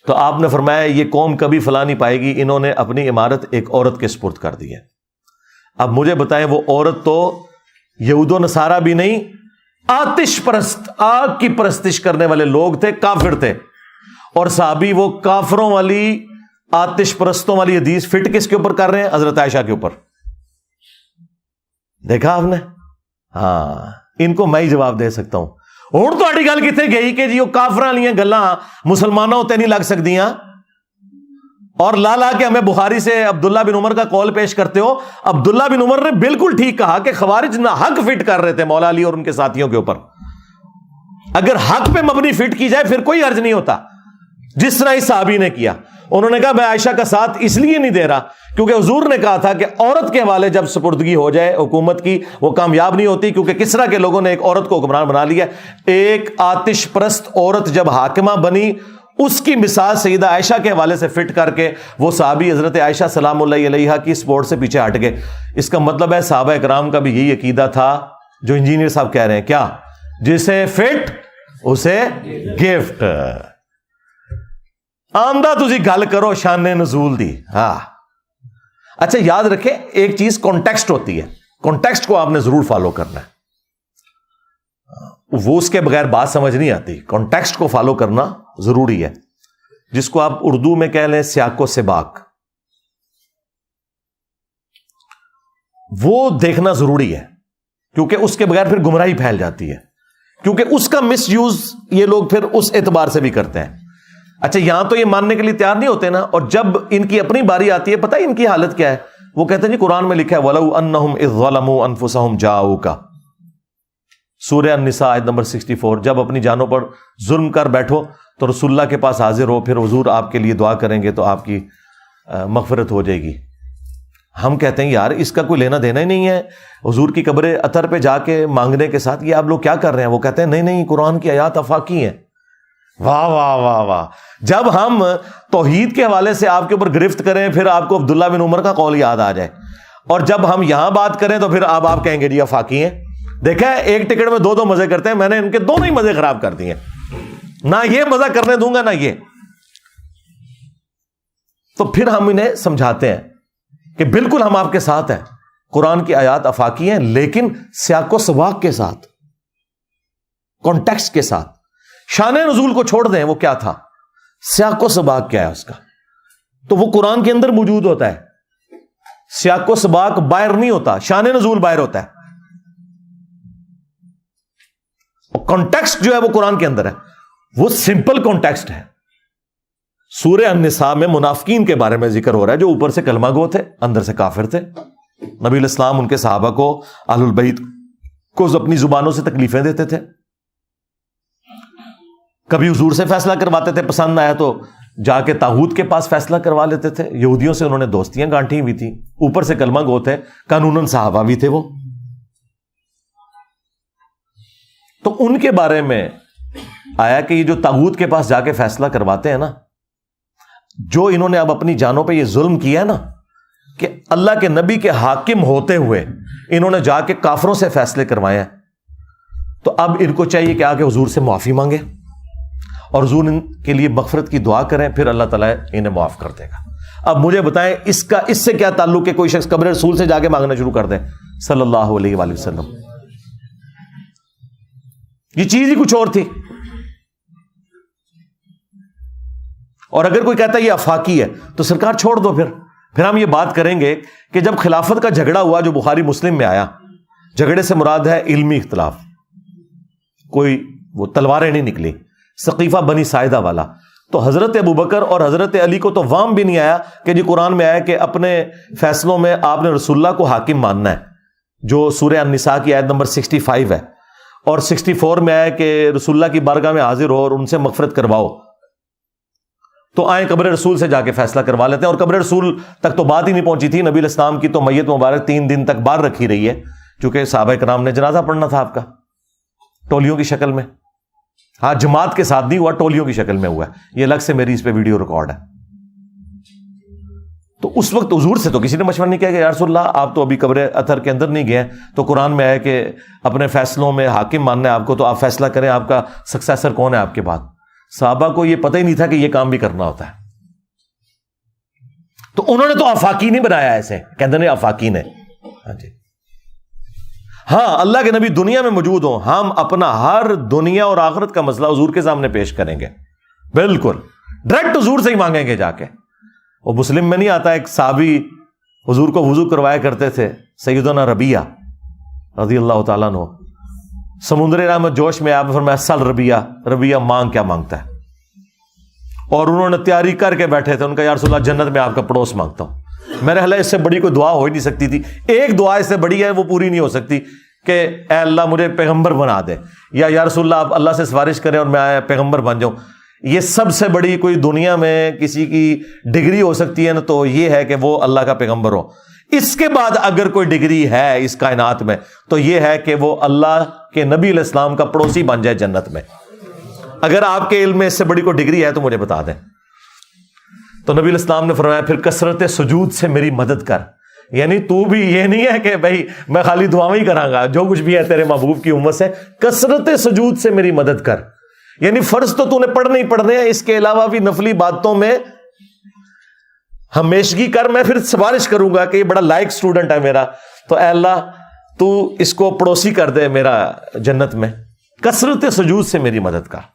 Speaker 1: تو آپ نے فرمایا یہ قوم کبھی فلاں نہیں پائے گی, انہوں نے اپنی عمارت ایک عورت کے سپرد کر دی ہے. اب مجھے بتائیں وہ عورت تو یہود و نصارہ بھی نہیں, آتش پرست, آگ کی پرستش کرنے والے لوگ تھے, کافر تھے. اور صحابی وہ کافروں والی آتش پرستوں والی حدیث فٹ کس کے اوپر کر رہے ہیں؟ حضرت عائشہ کے اوپر. دیکھا آپ نے؟ ہاں, ان کو میں ہی جواب دے سکتا ہوں. ہوں تو گل کتنے گئی کہ جی وہ کافراں والیاں گلاں مسلمانوں تے نہیں لگ سکدیاں, اور لا لا کے ہمیں بخاری سے عبداللہ بن عمر کا قول پیش کرتے ہو. عبداللہ بن عمر نے بالکل ٹھیک کہا کہ خوارج نہ حق فٹ کر رہے تھے مولا علی اور ان کے ساتھیوں کے اوپر. اگر حق پہ مبنی فٹ کی جائے پھر کوئی حرج نہیں ہوتا, جس طرح اس صحابی نے کیا. انہوں نے کہا میں عائشہ کا ساتھ اس لیے نہیں دے رہا کیونکہ حضور نے کہا تھا کہ عورت کے حوالے جب سپردگی ہو جائے حکومت کی وہ کامیاب نہیں ہوتی, کیونکہ کسرا کے لوگوں نے ایک عورت کو حکمران بنا لیا. ایک آتش پرست عورت جب حاکمہ بنی, اس کی مثال سیدہ عائشہ کے حوالے سے فٹ کر کے وہ صحابی حضرت عائشہ سلام اللہ علیہا کی سپورٹ سے پیچھے ہٹ گئے. اس کا مطلب ہے صحابہ کرام کا بھی یہی عقیدہ تھا جو انجینئر صاحب کہہ رہے ہیں, کیا جسے فٹ اسے گفٹ. آمدہ تسی گل کرو شان نزول دی. ہاں اچھا یاد رکھیں ایک چیز کانٹیکسٹ ہوتی ہے, کانٹیکسٹ کو آپ نے ضرور فالو کرنا ہے, وہ اس کے بغیر بات سمجھ نہیں آتی. کانٹیکسٹ کو فالو کرنا ضروری ہے, جس کو آپ اردو میں کہہ لیں سیاق و سباق, وہ دیکھنا ضروری ہے کیونکہ اس کے بغیر پھر گمراہی پھیل جاتی ہے, کیونکہ اس کا مس یوز یہ لوگ پھر اس اعتبار سے بھی کرتے ہیں. اچھا یہاں تو یہ ماننے کے لیے تیار نہیں ہوتے نا, اور جب ان کی اپنی باری آتی ہے پتہ ہے ان کی حالت کیا ہے؟ وہ کہتے ہیں جی قرآن میں لکھا ہے وَلَوْ أَنَّهُمْ إِذْ ظَلَمُوا أَنفُسَهُمْ جَاءُوكَ, سورہ النساء آیت نمبر 64. جب اپنی جانوں پر ظلم کر بیٹھو تو رسول اللہ کے پاس حاضر ہو, پھر حضور آپ کے لیے دعا کریں گے تو آپ کی مغفرت ہو جائے گی. ہم کہتے ہیں یار اس کا کوئی لینا دینا ہی نہیں ہے حضور کی قبر اطہر پہ جا کے مانگنے کے ساتھ, یہ آپ لوگ کیا کر رہے ہیں؟ وہ کہتے ہیں نہیں نہیں قرآن کی آیات آفاقی ہیں. واہ واہ واہ واہ. جب ہم توحید کے حوالے سے آپ کے اوپر گرفت کریں پھر آپ کو عبداللہ بن عمر کا قول یاد آ جائے, اور جب ہم یہاں بات کریں تو پھر آپ کہیں گے جی آفاقی ہیں. دیکھیں ایک ٹکٹ میں دو مزے کرتے ہیں, میں نے ان کے دونوں ہی مزے خراب کر دیے, نہ یہ مزہ کرنے دوں گا نہ یہ. تو پھر ہم انہیں سمجھاتے ہیں کہ بالکل ہم آپ کے ساتھ ہیں, قرآن کی آیات آفاقی ہیں لیکن سیاق و سباق کے ساتھ, کانٹیکسٹ کے ساتھ. شان نزول کو چھوڑ دیں, وہ کیا تھا, سیاق و سباق کیا ہے اس کا, تو وہ قرآن کے اندر موجود ہوتا ہے. سیاق و سباق باہر نہیں ہوتا, شان نزول باہر ہوتا ہے. کانٹیکسٹ جو ہے وہ قرآن کے اندر ہے, وہ سمپل کانٹیکسٹ ہے. سورہ النساء میں منافقین کے بارے میں ذکر ہو رہا ہے جو اوپر سے کلمہ گو تھے اندر سے کافر تھے. نبی علیہ السلام ان کے صحابہ کو اہل البیت کو اپنی زبانوں سے تکلیفیں دیتے تھے. کبھی حضور سے فیصلہ کرواتے تھے, پسند آیا تو جا کے طاغوت کے پاس فیصلہ کروا لیتے تھے. یہودیوں سے انہوں نے دوستیاں گانٹھی ہوئی تھی, اوپر سے کلمہ گو تھے, قانوناً صحابہ بھی تھے وہ. تو ان کے بارے میں آیا کہ یہ جو طاغوت کے پاس جا کے فیصلہ کرواتے ہیں نا, جو انہوں نے اب اپنی جانوں پہ یہ ظلم کیا ہے نا کہ اللہ کے نبی کے حاکم ہوتے ہوئے انہوں نے جا کے کافروں سے فیصلے کروائے ہیں, تو اب ان کو چاہیے کہ آگے حضور سے معافی مانگے اور حضور ان کے لیے مغفرت کی دعا کریں, پھر اللہ تعالیٰ انہیں معاف کر دے گا. اب مجھے بتائیں اس سے کیا تعلق ہے کوئی شخص قبر رسول سے جا کے مانگنا شروع کر دے صلی اللہ علیہ وآلہ وسلم؟ یہ چیز ہی کچھ اور تھی. اور اگر کوئی کہتا ہے یہ آفاقی ہے تو سرکار چھوڑ دو. پھر ہم یہ بات کریں گے کہ جب خلافت کا جھگڑا ہوا جو بخاری مسلم میں آیا, جھگڑے سے مراد ہے علمی اختلاف, کوئی وہ تلواریں نہیں نکلی, سقیفہ بنی ساعدہ والا. تو حضرت ابوبکر اور حضرت علی کو تو وام بھی نہیں آیا کہ جی قرآن میں آیا کہ اپنے فیصلوں میں آپ نے رسول اللہ کو حاکم ماننا ہے, جو سورہ النساء کی آیت نمبر 65 ہے, اور 64 میں آیا کہ رسول اللہ کی بارگاہ میں حاضر ہو اور ان سے مغفرت کرواؤ. تو آئیں قبر رسول سے جا کے فیصلہ کروا لیتے ہیں. اور قبر رسول تک تو بات ہی نہیں پہنچی تھی. نبی علیہ السلام کی تو میت مبارک 3 دن تک باہر رکھی رہی ہے، چونکہ صحابہ کرام نے جنازہ پڑھنا تھا آپ کا ٹولیوں کی شکل میں. ہاں جماعت کے ساتھ نہیں ہوا، ٹولیوں کی شکل میں ہوا ہے. یہ الگ سے میری اس پہ ویڈیو ریکارڈ ہے. تو اس وقت حضور سے تو کسی نے مشورہ نہیں کیا کہ یا رسول اللہ آپ تو ابھی قبر اطہر کے اندر نہیں گئے، تو قرآن میں ہے کہ اپنے فیصلوں میں حاکم ماننا ہے آپ کو، تو آپ فیصلہ کریں آپ کا سکسیسر کون ہے آپ کے بعد. صحابہ کو یہ پتہ ہی نہیں تھا کہ یہ کام بھی کرنا ہوتا ہے. تو انہوں نے تو آفاقی نہیں بنایا ایسے، کہتے ہیں آفاقی نے. ہاں جی ہاں اللہ کے نبی دنیا میں موجود ہوں، ہم اپنا ہر دنیا اور آخرت کا مسئلہ حضور کے سامنے پیش کریں گے. بالکل ڈائریکٹ حضور سے ہی مانگیں گے جا کے. وہ مسلم میں نہیں آتا ایک صحابی حضور کو وضو کروایا کرتے تھے، سیدنا ربیہ رضی اللہ تعالیٰ عنہ. سمندر رحمت جوش میں آپ نے فرمایا سل ربیہ مانگ کیا مانگتا ہے. اور انہوں نے تیاری کر کے بیٹھے تھے. ان کا یا رسول اللہ جنت میں آپ کا پڑوس مانگتا ہوں. میرے خیال اس سے بڑی کوئی دعا ہو ہی نہیں سکتی تھی. ایک دعا اس سے بڑی ہے وہ پوری نہیں ہو سکتی کہ اے اللہ مجھے پیغمبر بنا دے، یا رسول اللہ آپ اللہ سے سفارش کریں اور میں پیغمبر بن جاؤں. یہ سب سے بڑی کوئی دنیا میں کسی کی ڈگری ہو سکتی ہے نا، تو یہ ہے کہ وہ اللہ کا پیغمبر ہو. اس کے بعد اگر کوئی ڈگری ہے اس کائنات میں تو یہ ہے کہ وہ اللہ کے نبی علیہ السلام کا پڑوسی بن جائے جنت میں. اگر آپ کے علم میں اس سے بڑی کوئی ڈگری ہے تو مجھے بتا دیں. تو نبی علیہ السلام نے فرمایا پھر کثرت سجود سے میری مدد کر. یعنی تو بھی یہ نہیں ہے کہ بھائی میں خالی دعاؤں ہی کراں گا، جو کچھ بھی ہے تیرے محبوب کی امت سے کثرت سجود سے میری مدد کر. یعنی فرض تو نے پڑھنے ہی پڑھنے ہیں، اس کے علاوہ بھی نفلی باتوں میں ہمیشگی کر. میں پھر سفارش کروں گا کہ یہ بڑا لائق اسٹوڈنٹ ہے میرا، تو اے اللہ تو اس کو پڑوسی کر دے میرا جنت میں. کثرت سجود سے میری مدد کر.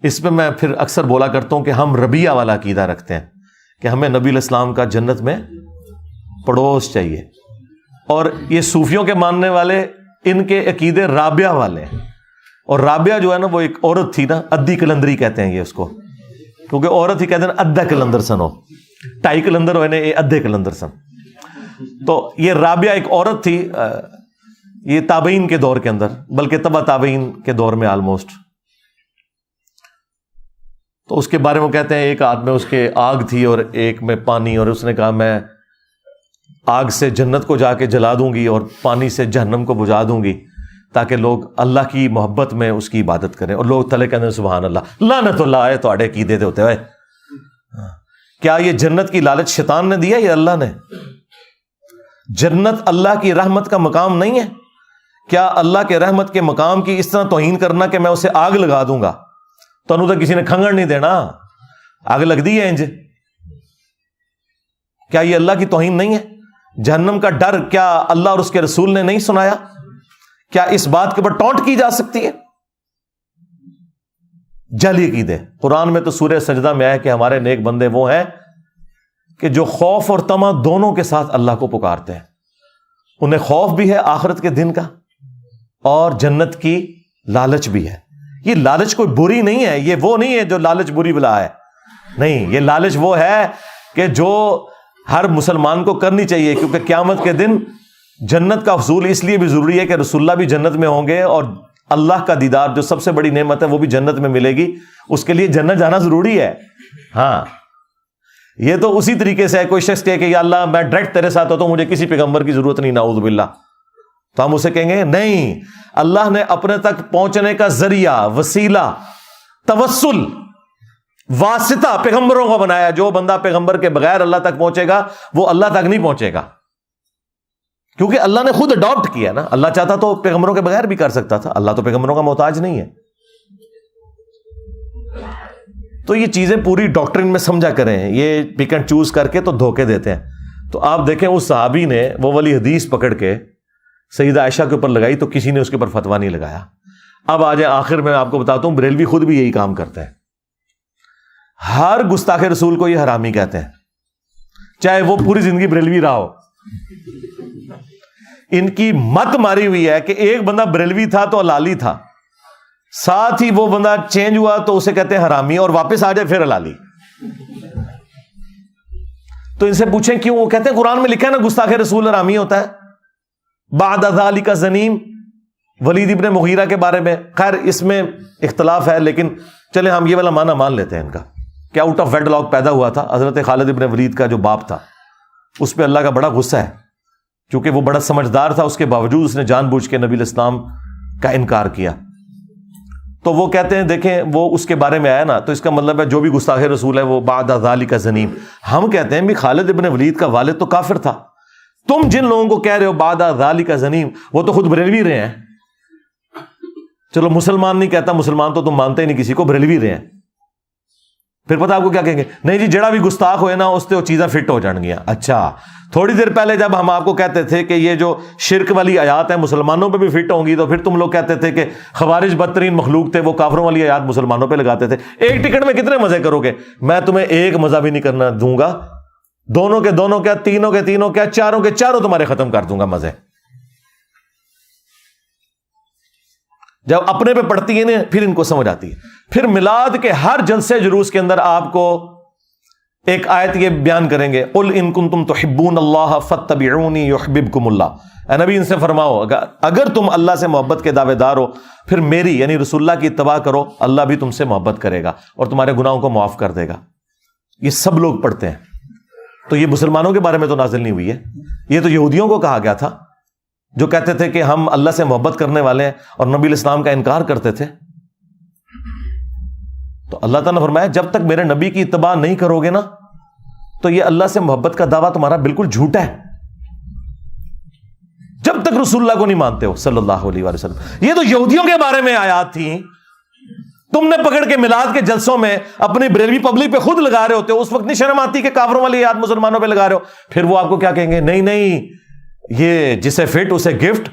Speaker 1: اس پہ میں پھر اکثر بولا کرتا ہوں کہ ہم ربیہ والا عقیدہ رکھتے ہیں کہ ہمیں نبی علیہ السلام کا جنت میں پڑوس چاہیے. اور یہ صوفیوں کے ماننے والے ان کے عقیدے رابعہ والے ہیں. اور رابعہ جو ہے نا وہ ایک عورت تھی نا، ادھی کلندری کہتے ہیں یہ اس کو، کیونکہ عورت ہی کہتے ہیں ادھا کلندر سن ہو، 2.5 کلندر ہوئے نا یہ ادھے کلندر سن. تو یہ رابعہ ایک عورت تھی، یہ تابعین کے دور کے اندر، بلکہ تبع تابعین کے دور میں آلموسٹ. تو اس کے بارے میں کہتے ہیں ایک ہاتھ میں اس کے آگ تھی اور ایک میں پانی، اور اس نے کہا میں آگ سے جنت کو جا کے جلا دوں گی اور پانی سے جہنم کو بجھا دوں گی تاکہ لوگ اللہ کی محبت میں اس کی عبادت کریں. اور لوگ تلے کہتے ہیں سبحان اللہ، لعنت اللہ ہے تواڈے عقیدے دے ہوتے ہوئے. کیا یہ جنت کی لالچ شیطان نے دیا یا اللہ نے؟ جنت اللہ کی رحمت کا مقام نہیں ہے؟ کیا اللہ کے رحمت کے مقام کی اس طرح توہین کرنا کہ میں اسے آگ لگا دوں گا؟ تو انہوں تو کسی نے کھنگڑ نہیں دینا، آگ لگ دی ہے انج. کیا یہ اللہ کی توہین نہیں ہے؟ جہنم کا ڈر کیا اللہ اور اس کے رسول نے نہیں سنایا؟ کیا اس بات کے اوپر ٹونٹ کی جا سکتی ہے؟ جعلی عقیدے. قرآن میں تو سورہ سجدہ میں ہے کہ ہمارے نیک بندے وہ ہیں کہ جو خوف اور طمع دونوں کے ساتھ اللہ کو پکارتے ہیں. انہیں خوف بھی ہے آخرت کے دن کا اور جنت کی لالچ بھی ہے. یہ لالچ کوئی بری نہیں ہے، یہ وہ نہیں ہے جو لالچ بری بلا ہے. نہیں، یہ لالچ وہ ہے کہ جو ہر مسلمان کو کرنی چاہیے، کیونکہ قیامت کے دن جنت کا حصول اس لیے بھی ضروری ہے کہ رسول اللہ بھی جنت میں ہوں گے اور اللہ کا دیدار جو سب سے بڑی نعمت ہے وہ بھی جنت میں ملے گی. اس کے لیے جنت جانا ضروری ہے. ہاں یہ تو اسی طریقے سے ہے کوئی شخص کہے کہ یا اللہ میں ڈائریکٹ تیرے ساتھ ہوتا ہوں، مجھے کسی پیغمبر کی ضرورت نہیں، نعوذ باللہ. تو ہم اسے کہیں گے نہیں، اللہ نے اپنے تک پہنچنے کا ذریعہ، وسیلہ، توسل، واسطہ پیغمبروں کو بنایا. جو بندہ پیغمبر کے بغیر اللہ تک پہنچے گا وہ اللہ تک نہیں پہنچے گا، کیونکہ اللہ نے خود اڈاپٹ کیا نا. اللہ چاہتا تو پیغمبروں کے بغیر بھی کر سکتا تھا، اللہ تو پیغمبروں کا محتاج نہیں ہے. تو یہ چیزیں پوری ڈاکٹرن میں سمجھا کریں. یہ پک اینڈ چوز کر کے تو دھوکے دیتے ہیں. تو آپ دیکھیں اس صحابی نے وہ والی حدیث پکڑ کے سیدہ عائشہ کے اوپر لگائی تو کسی نے اس کے اوپر فتویٰ نہیں لگایا. اب آ جائیں آخر میں آپ کو بتاتا ہوں، بریلوی خود بھی یہی کام کرتے ہیں. ہر گستاخ رسول کو یہ حرامی کہتے ہیں، چاہے وہ پوری زندگی بریلوی رہا ہو. ان کی مت ماری ہوئی ہے کہ ایک بندہ بریلوی تھا تو حلالی تھا، ساتھ ہی وہ بندہ چینج ہوا تو اسے کہتے ہیں حرامی، اور واپس آ جائے پھر حلالی. تو ان سے پوچھیں کیوں؟ وہ کہتے ہیں قرآن میں لکھا ہے نا گستاخ رسول حرامی ہوتا ہے. بعد ذالک زنیم، ولید ابن مغیرہ کے بارے میں خیر اس میں اختلاف ہے، لیکن چلے ہم یہ والا معنی مان لیتے ہیں ان کا کہ آؤٹ آف ویڈ لاک پیدا ہوا تھا۔ حضرت خالد ابن ولید کا جو باپ تھا اس پہ اللہ کا بڑا غصہ ہے، کیونکہ وہ بڑا سمجھدار تھا، اس کے باوجود اس نے جان بوجھ کے نبی الاسلام کا انکار کیا۔ تو وہ کہتے ہیں دیکھیں وہ اس کے بارے میں آیا نا، تو اس کا مطلب ہے جو بھی گستاخ رسول ہے وہ بعد ذالک زنیم۔ ہم کہتے ہیں بھی خالد ابن ولید کا والد تو کافر تھا، تم جن لوگوں کو کہہ رہے ہو بعد ذالک زنیم وہ تو خود بریلوی رہے ہیں۔ چلو مسلمان نہیں کہتا، مسلمان تو تم مانتے ہی نہیں کسی کو، بریلوی رہے ہیں، پھر پتہ آپ کو کیا کہیں گے؟ نہیں جی جڑا بھی گستاخ ہوئے نا اس سے وہ چیزیں فٹ ہو جان گیا۔ اچھا تھوڑی دیر پہلے جب ہم آپ کو کہتے تھے کہ یہ جو شرک والی آیات ہیں مسلمانوں پہ بھی فٹ ہوں گی، تو پھر تم لوگ کہتے تھے کہ خوارج بدترین مخلوق تھے، وہ کافروں والی آیات مسلمانوں پہ لگاتے تھے۔ ایک ٹکٹ میں کتنے مزے کرو گے؟ میں تمہیں ایک مزہ بھی نہیں کرنا دوں گا، دونوں کے دونوں کیا، تینوں کے تینوں کیا، چاروں کے چاروں تمہارے ختم کر دوں گا مزے۔ جب اپنے پہ پڑتی ہے نا پھر ان کو سمجھ آتی ہے۔ پھر میلاد کے ہر جلسے جلوس کے اندر آپ کو ایک آیت یہ بیان کریں گے، قل ان کنتم تحبون اللہ فاتبعونی یحببکم اللہ۔ اے نبی ان سے فرماؤ اگر تم اللہ سے محبت کے دعوے دار ہو پھر میری یعنی رسول اللہ کی اتباع کرو، اللہ بھی تم سے محبت کرے گا اور تمہارے گناہوں کو معاف کر دے گا۔ یہ سب لوگ پڑھتے ہیں، تو یہ مسلمانوں کے بارے میں تو نازل نہیں ہوئی ہے، یہ تو یہودیوں کو کہا گیا تھا جو کہتے تھے کہ ہم اللہ سے محبت کرنے والے ہیں اور نبی الاسلام کا انکار کرتے تھے۔ تو اللہ تعالیٰ نے فرمایا جب تک میرے نبی کی اتباع نہیں کرو گے نا تو یہ اللہ سے محبت کا دعویٰ تمہارا بالکل جھوٹا ہے، جب تک رسول اللہ کو نہیں مانتے ہو صلی اللہ علیہ وآلہ وسلم۔ یہ تو یہودیوں کے بارے میں آیات تھیں، تم نے پکڑ کے میلاد کے جلسوں میں اپنی بریلوی پبلک پہ خود لگا رہے ہوتے ہو، اس وقت نہیں شرم آتی کہ کافروں والی آیات مسلمانوں پہ لگا رہے ہو؟ پھر وہ آپ کو کیا کہیں گے؟ نہیں نہیں یہ جسے فٹ اسے گفٹ۔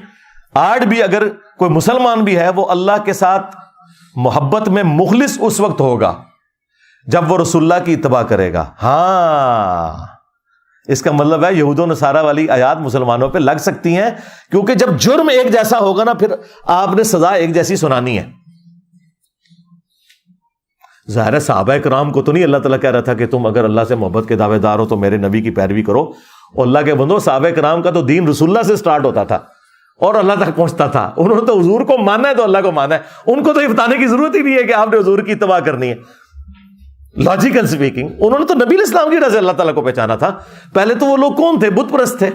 Speaker 1: آج بھی اگر کوئی مسلمان بھی ہے وہ اللہ کے ساتھ محبت میں مخلص اس وقت ہوگا جب وہ رسول اللہ کی اتباع کرے گا۔ ہاں اس کا مطلب ہے یہود و نصارہ والی آیات مسلمانوں پہ لگ سکتی ہیں، کیونکہ جب جرم ایک جیسا ہوگا نا پھر آپ نے سزا ایک جیسی سنانی ہے۔ ظاہر ہے صحابہ کرام کو تو نہیں اللہ تعالیٰ کہہ رہا تھا کہ تم اگر اللہ سے محبت کے دعوے دار ہو تو میرے نبی کی پیروی کرو، اور اللہ کے بندو صحابہ کرام کا تو دین رسول اللہ سے سٹارٹ ہوتا تھا اور اللہ تک پہنچتا تھا، انہوں نے تو حضور کو ماننا ہے تو اللہ کو ماننا ہے، ان کو تو یہ بتانے کی ضرورت ہی نہیں ہے کہ آپ نے حضور کی اتباع کرنی ہے۔ لاجیکل سپیکنگ انہوں نے تو نبی الاسلام کی وجہ سے اللہ تعالیٰ کو پہچانا تھا۔ پہلے تو وہ لوگ کون تھے؟ بت پرست تھے،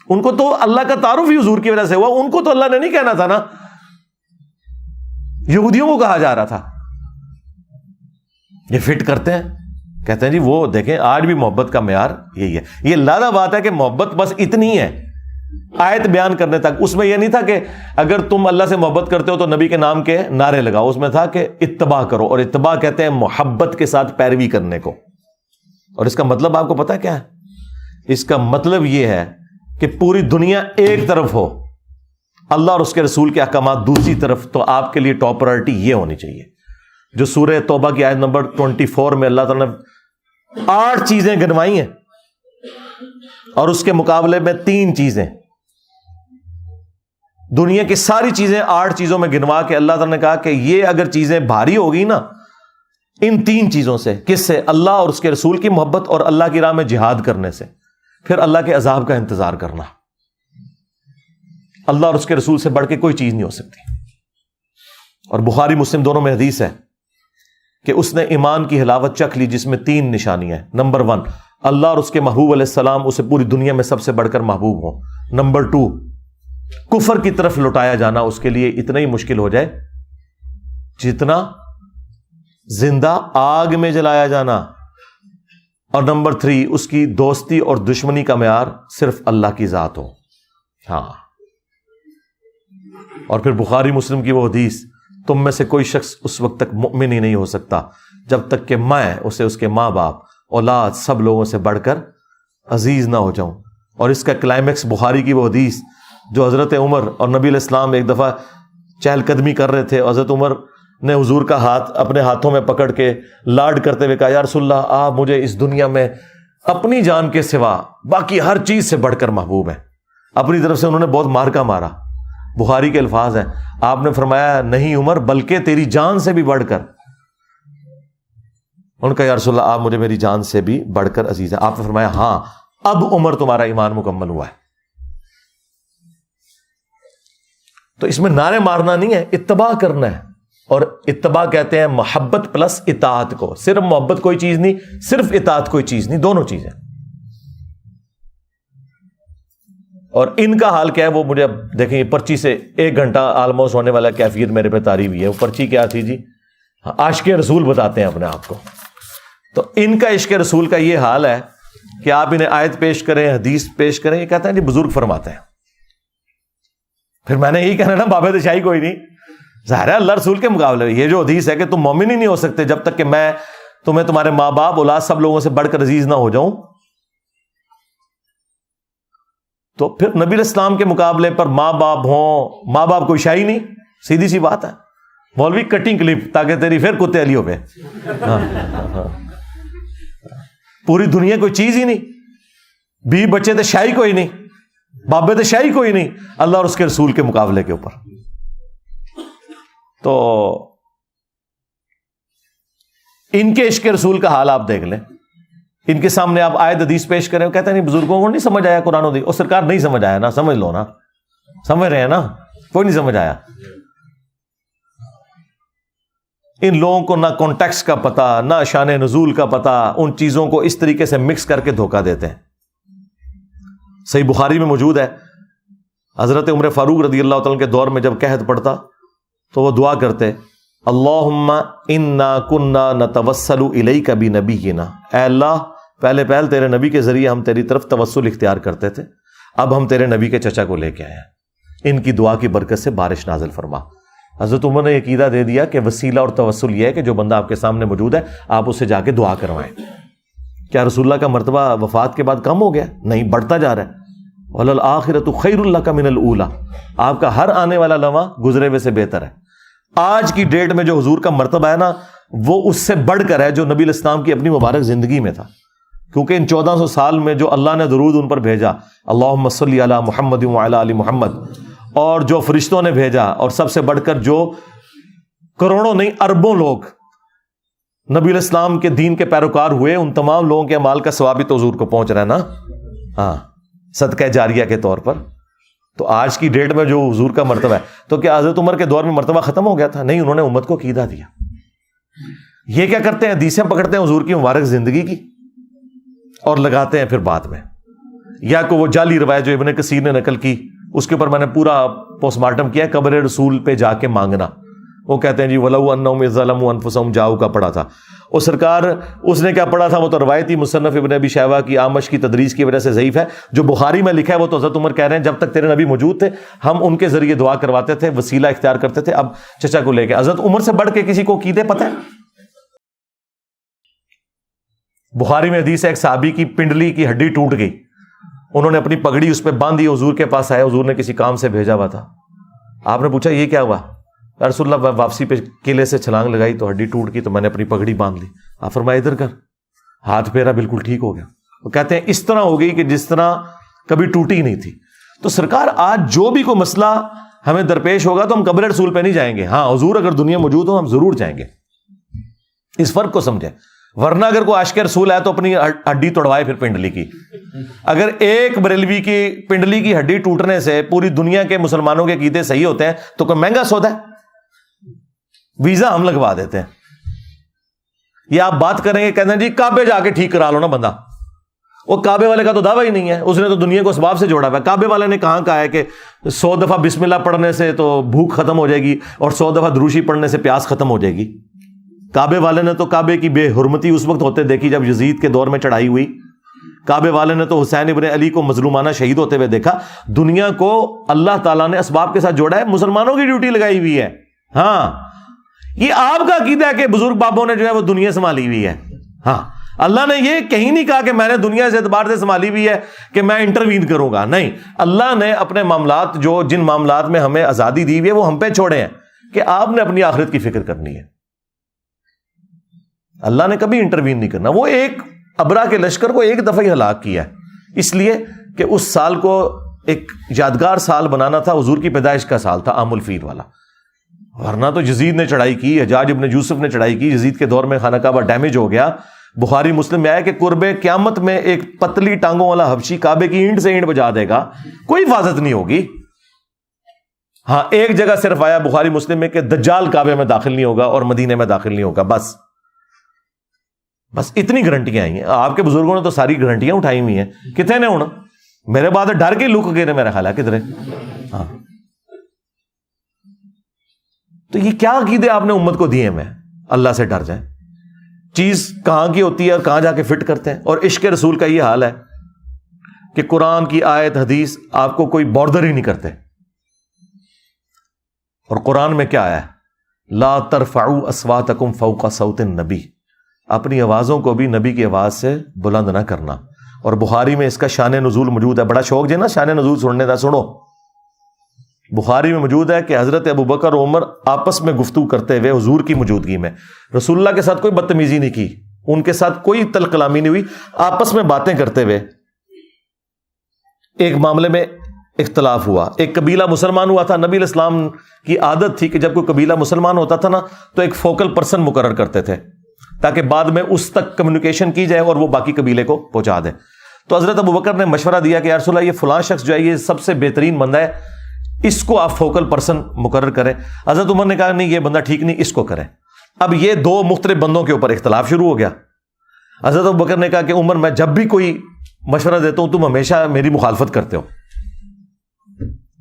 Speaker 1: ان کو تو اللہ کا تعارف ہی حضور کی وجہ سے ہوا، ان کو تو اللہ نے نہیں کہنا تھا نا، یہودیوں کو کہا جا رہا تھا۔ یہ فٹ کرتے ہیں، کہتے ہیں جی وہ دیکھیں آج بھی محبت کا معیار یہی ہے۔ یہ لالا بات ہے کہ محبت بس اتنی ہے آیت بیان کرنے تک، اس میں یہ نہیں تھا کہ اگر تم اللہ سے محبت کرتے ہو تو نبی کے نام کے نعرے لگاؤ، اس میں تھا کہ اتباع کرو، اور اتباع کہتے ہیں محبت کے ساتھ پیروی کرنے کو۔ اور اس کا مطلب آپ کو پتا کیا ہے؟ اس کا مطلب یہ ہے کہ پوری دنیا ایک طرف ہو، اللہ اور اس کے رسول کے احکامات دوسری طرف، تو آپ کے لیے ٹاپ پرائرٹی یہ ہونی چاہیے جو سورہ توبہ کی آیت نمبر 24 میں اللہ تعالیٰ نے 8 چیزیں گنوائی ہیں اور اس کے مقابلے میں 3 چیزیں، دنیا کی ساری چیزیں 8 چیزوں میں گنوا کے اللہ تعالیٰ نے کہا کہ یہ اگر چیزیں بھاری ہوگی نا ان 3 چیزوں سے، کس سے؟ اللہ اور اس کے رسول کی محبت اور اللہ کی راہ میں جہاد کرنے سے، پھر اللہ کے عذاب کا انتظار کرنا۔ اللہ اور اس کے رسول سے بڑھ کے کوئی چیز نہیں ہو سکتی۔ اور بخاری مسلم دونوں میں حدیث ہے کہ اس نے ایمان کی حلاوت چکھ لی جس میں 3 نشانیاں ہیں۔ نمبر 1 اللہ اور اس کے محبوب علیہ السلام اسے پوری دنیا میں سب سے بڑھ کر محبوب ہوں۔ نمبر 2 کفر کی طرف لوٹایا جانا اس کے لیے اتنا ہی مشکل ہو جائے جتنا زندہ آگ میں جلایا جانا۔ اور نمبر 3 اس کی دوستی اور دشمنی کا معیار صرف اللہ کی ذات ہو۔ ہاں، اور پھر بخاری مسلم کی وہ حدیث، تم میں سے کوئی شخص اس وقت تک مؤمن ہی نہیں ہو سکتا جب تک کہ میں اسے اس کے ماں باپ اولاد سب لوگوں سے بڑھ کر عزیز نہ ہو جاؤں۔ اور اس کا کلائمیکس بخاری کی وہ حدیث جو حضرت عمر اور نبی علیہ السلام ایک دفعہ چہل قدمی کر رہے تھے، حضرت عمر نے حضور کا ہاتھ اپنے ہاتھوں میں پکڑ کے لاڈ کرتے ہوئے کہا، یا رسول اللہ آپ مجھے اس دنیا میں اپنی جان کے سوا باقی ہر چیز سے بڑھ کر محبوب ہیں۔ اپنی طرف سے انہوں نے بہت مارکا مارا، بخاری کے الفاظ ہیں، آپ نے فرمایا نہیں عمر بلکہ تیری جان سے بھی بڑھ کر۔ ان کا یا رسول اللہ آپ مجھے میری جان سے بھی بڑھ کر عزیز ہیں۔ آپ نے فرمایا ہاں اب عمر تمہارا ایمان مکمل ہوا ہے۔ تو اس میں نعرے مارنا نہیں ہے، اتباع کرنا ہے. اور اتباع کہتے ہیں محبت پلس اطاعت کو. صرف محبت کوئی چیز نہیں، صرف اطاعت کوئی چیز نہیں، دونوں چیزیں. اور ان کا حال کیا ہے وہ مجھے اب دیکھیں، یہ پرچی سے 1 گھنٹہ آلموسٹ ہونے والا کیفیت میرے پہ طاری ہوئی ہے. وہ پرچی کیا تھی جی؟ عاشق رسول بتاتے ہیں اپنے آپ کو. تو ان کا عشق رسول کا یہ حال ہے کہ آپ انہیں آیت پیش کریں، حدیث پیش کریں، یہ کہتے ہیں جی بزرگ فرماتے ہیں. پھر میں نے یہی کہنا نا، بابے دشاہی کوئی نہیں. ظاہر ہے اللہ رسول کے مقابلے میں یہ جو حدیث ہے کہ تم مومن ہی نہیں ہو سکتے جب تک کہ میں تمہیں تمہارے ماں باپ اولاد سب لوگوں سے بڑھ کر عزیز نہ ہو جاؤں. تو پھر نبی علیہ السلام کے مقابلے پر ماں باپ ہوں، ماں باپ کوئی شاہی نہیں، سیدھی سی بات ہے. مولوی کٹنگ کلپ تاکہ تیری پھر کتے علی ہو گئے. پوری دنیا کوئی چیز ہی نہیں، بیوی بچے تو شاہی کوئی نہیں، بابے تو شاہی کوئی نہیں اللہ اور اس کے رسول کے مقابلے کے اوپر. تو ان کے عشق رسول کا حال آپ دیکھ لیں. ان کے سامنے آپ آیت حدیث پیش کریں، وہ کہتے ہیں نہیں بزرگوں کو نہیں سمجھ آیا قرآن و حدیث. اور سرکار نہیں سمجھ آیا نا، سمجھ لو نا، سمجھ رہے ہیں نا، کوئی نہیں سمجھ آیا. ان لوگوں کو نہ کانٹیکسٹ کا پتہ، نہ شان نزول کا پتہ، ان چیزوں کو اس طریقے سے مکس کر کے دھوکہ دیتے ہیں. صحیح بخاری میں موجود ہے، حضرت عمر فاروق رضی اللہ تعالیٰ کے دور میں جب قحط پڑتا تو وہ دعا کرتے، اللہم انا کننا نتوسل الیک بنبینا، اے اللہ پہلے تیرے نبی کے ذریعے ہم تیری طرف توسل اختیار کرتے تھے، اب ہم تیرے نبی کے چچا کو لے کے آئے ہیں، ان کی دعا کی برکت سے بارش نازل فرما. حضرت عمر نے عقیدہ دے دیا کہ وسیلہ اور توسل یہ ہے کہ جو بندہ آپ کے سامنے موجود ہے آپ اس سے جا کے دعا کروائیں. کیا رسول اللہ کا مرتبہ وفات کے بعد کم ہو گیا؟ نہیں، بڑھتا جا رہا ہے. وَلَلْآخِرَةُ خَيْرٌ لَكَ مِنَ الْأُولَىٰ، آپ کا ہر آنے والا لمحہ گزرے ہوئے سے بہتر ہے. آج کی ڈیٹ میں جو حضور کا مرتبہ ہے نا، وہ اس سے بڑھ کر ہے جو نبی علیہ السلام کی اپنی مبارک زندگی میں تھا. کیونکہ ان 1400 سال میں جو اللہ نے درود ان پر بھیجا، اللہم صلی علی محمد وعلی آل محمد، اور جو فرشتوں نے بھیجا، اور سب سے بڑھ کر جو کروڑوں نہیں اربوں لوگ نبی علیہ السلام کے دین کے پیروکار ہوئے، ان تمام لوگوں کے اعمال کا ثواب بھی تو حضور کو پہنچ رہا ہے نا، ہاں، صدقہ جاریہ کے طور پر. تو آج کی ڈیٹ میں جو حضور کا مرتبہ ہے، تو کیا حضرت عمر کے دور میں مرتبہ ختم ہو گیا تھا؟ نہیں، انہوں نے امت کو عقیدہ دیا. یہ کیا کرتے ہیں؟ حدیثیں پکڑتے ہیں حضور کی مبارک زندگی کی اور لگاتے ہیں پھر بعد میں، یا کو وہ جعلی روایت جو ابن کثیر نے نقل کی، اس کے اوپر میں نے پورا پوسٹ مارٹم کیا، قبر رسول پہ جا کے مانگنا. وہ کہتے ہیں جی وَلَوْ أَنَّهُمْ إِذْ ظَلَمُوا أَنفُسَهُمْ جاؤ کا پڑھا تھا. اور سرکار اس نے کیا پڑھا تھا؟ وہ تو روایتی مصنف ابن ابی شیبہ کی آمش کی تدریس کی وجہ سے ضعیف ہے. جو بخاری میں لکھا ہے وہ تو حضرت عمر کہہ رہے ہیں جب تک تیرے نبی موجود تھے ہم ان کے ذریعے دعا کرواتے تھے، وسیلہ اختیار کرتے تھے، اب چچا کو لے کے. حضرت عمر سے بڑھ کے کسی کو عقیدے پتہ ہے؟ بخاری میں حدیث ہے ایک صحابی کی پنڈلی کی ہڈی ٹوٹ گئی، انہوں نے اپنی پگڑی اس پہ باندھی، حضور کے پاس آئے، حضور نے کسی کام سے بھیجا ہوا تھا. آپ نے پوچھا یہ کیا ہوا؟ رسول اللہ واپسی پہ قلعے سے چھلانگ لگائی تو ہڈی ٹوٹ گئی تو میں نے اپنی پگڑی باندھ لی. آپ فرمایا ادھر کر، ہاتھ پھیرا، بالکل ٹھیک ہو گیا. وہ کہتے ہیں اس طرح ہو گئی کہ جس طرح کبھی ٹوٹی نہیں تھی. تو سرکار آج جو بھی کوئی مسئلہ ہمیں درپیش ہوگا تو ہم قبر رسول پہ نہیں جائیں گے. ہاں حضور اگر دنیا موجود ہو ہم ضرور جائیں گے. اس فرق کو سمجھیں. ورنہ اگر کوئی عاشق رسول ہے تو اپنی ہڈی توڑوائے پھر پنڈلی کی. اگر ایک بریلوی کی پنڈلی کی ہڈی ٹوٹنے سے پوری دنیا کے مسلمانوں کے عقیدے صحیح ہوتے ہیں تو کوئی مہنگا سودا ہے؟ ویزا ہم لگوا دیتے ہیں. یہ آپ بات کریں گے کہتے ہیں جی کعبے جا کے ٹھیک کرا لو نا بندہ. وہ کعبے والے کا تو دعویٰ ہی نہیں ہے، اس نے تو دنیا کو اسباب سے جوڑا ہوا ہے. کعبے والے نے کہاں کہا ہے کہ 100 دفعہ بسم اللہ پڑھنے سے تو بھوک ختم ہو جائے گی اور 100 دفعہ دروشی پڑھنے سے پیاس ختم ہو جائے گی؟ کعبے والے نے تو کعبے کی بے حرمتی اس وقت ہوتے دیکھی جب یزید کے دور میں چڑھائی ہوئی. کعبے والے نے تو حسین ابن علی کو مظلومانہ شہید ہوتے ہوئے دیکھا. دنیا کو اللہ تعالیٰ نے اسباب کے ساتھ جوڑا ہے، مسلمانوں کی ڈیوٹی لگائی ہوئی ہے. ہاں یہ آپ کا عقیدہ ہے کہ بزرگ بابوں نے جو ہے وہ دنیا سنبھالی ہوئی ہے. ہاں اللہ نے یہ کہیں نہیں کہا کہ میں نے دنیا سے اعتبار سے سنبھالی ہوئی ہے کہ میں انٹروین کروں گا. نہیں، اللہ نے اپنے معاملات جو جن معاملات میں ہمیں آزادی دی ہوئی ہے وہ ہم پہ چھوڑے ہیں کہ آپ نے اپنی آخرت کی فکر کرنی ہے. اللہ نے کبھی انٹروین نہیں کرنا. وہ ایک ابرا کے لشکر کو ایک دفعہ ہی ہلاک کیا ہے اس لیے کہ اس سال کو ایک یادگار سال بنانا تھا. حضور کی پیدائش کا سال تھا، عام الفیل والا. ورنہ تو یزید نے چڑھائی کی، حجاج ابن یوسف نے چڑھائی کی. یزید کے دور میں خانہ کعبہ ڈیمیج ہو گیا. بخاری مسلم میں آیا کہ قرب قیامت میں ایک پتلی ٹانگوں والا حبشی کعبے کی اینٹ سے اینٹ بجا دے گا، کوئی حفاظت نہیں ہوگی. ہاں ایک جگہ صرف آیا بخاری مسلم میں کہ دجال کعبے میں داخل نہیں ہوگا اور مدینے میں داخل نہیں ہوگا، بس اتنی گارنٹیاں آئی ہیں. آپ کے بزرگوں نے تو ساری گارنٹیاں اٹھائی ہوئی ہیں. کتنے نے ہونا میرے بعد ڈر کے لک گئے میرا خیال ہے کدھر. ہاں تو یہ کیا عقیدے آپ نے امت کو دیے؟ میں اللہ سے ڈر جائیں. چیز کہاں کی ہوتی ہے اور کہاں جا کے فٹ کرتے ہیں. اور عشق رسول کا یہ حال ہے کہ قرآن کی آیت حدیث آپ کو کوئی بارڈر ہی نہیں کرتے. اور قرآن میں کیا آیا ہے؟ لا ترفعوا اصواتکم فوق صوت النبی، اپنی آوازوں کو بھی نبی کی آواز سے بلند نہ کرنا. اور بخاری میں اس کا شان نزول موجود ہے. بڑا شوق جو نا شان نزول سننے کا، سنو. بخاری میں موجود ہے کہ حضرت ابوبکر اور عمر آپس میں گفتگو کرتے ہوئے حضور کی موجودگی میں، رسول اللہ کے ساتھ کوئی بدتمیزی نہیں کی، ان کے ساتھ کوئی تل کلامی نہیں ہوئی، آپس میں باتیں کرتے ہوئے ایک معاملے میں اختلاف ہوا. ایک قبیلہ مسلمان ہوا تھا. نبی علیہ السلام کی عادت تھی کہ جب کوئی قبیلہ مسلمان ہوتا تھا نا تو ایک فوکل پرسن مقرر کرتے تھے تاکہ بعد میں اس تک کمیونیکیشن کی جائے اور وہ باقی قبیلے کو پہنچا دے. تو حضرت ابوبکر نے مشورہ دیا کہ یا رسول اللہ یہ فلاں شخص جو ہے یہ سب سے بہترین بندہ ہے، اس کو آپ فوکل پرسن مقرر کریں. حضرت عمر نے کہا نہیں یہ بندہ ٹھیک نہیں، اس کو کریں. اب یہ دو مختلف بندوں کے اوپر اختلاف شروع ہو گیا. حضرت ابوبکر نے کہا کہ عمر میں جب بھی کوئی مشورہ دیتا ہوں تم ہمیشہ میری مخالفت کرتے ہو.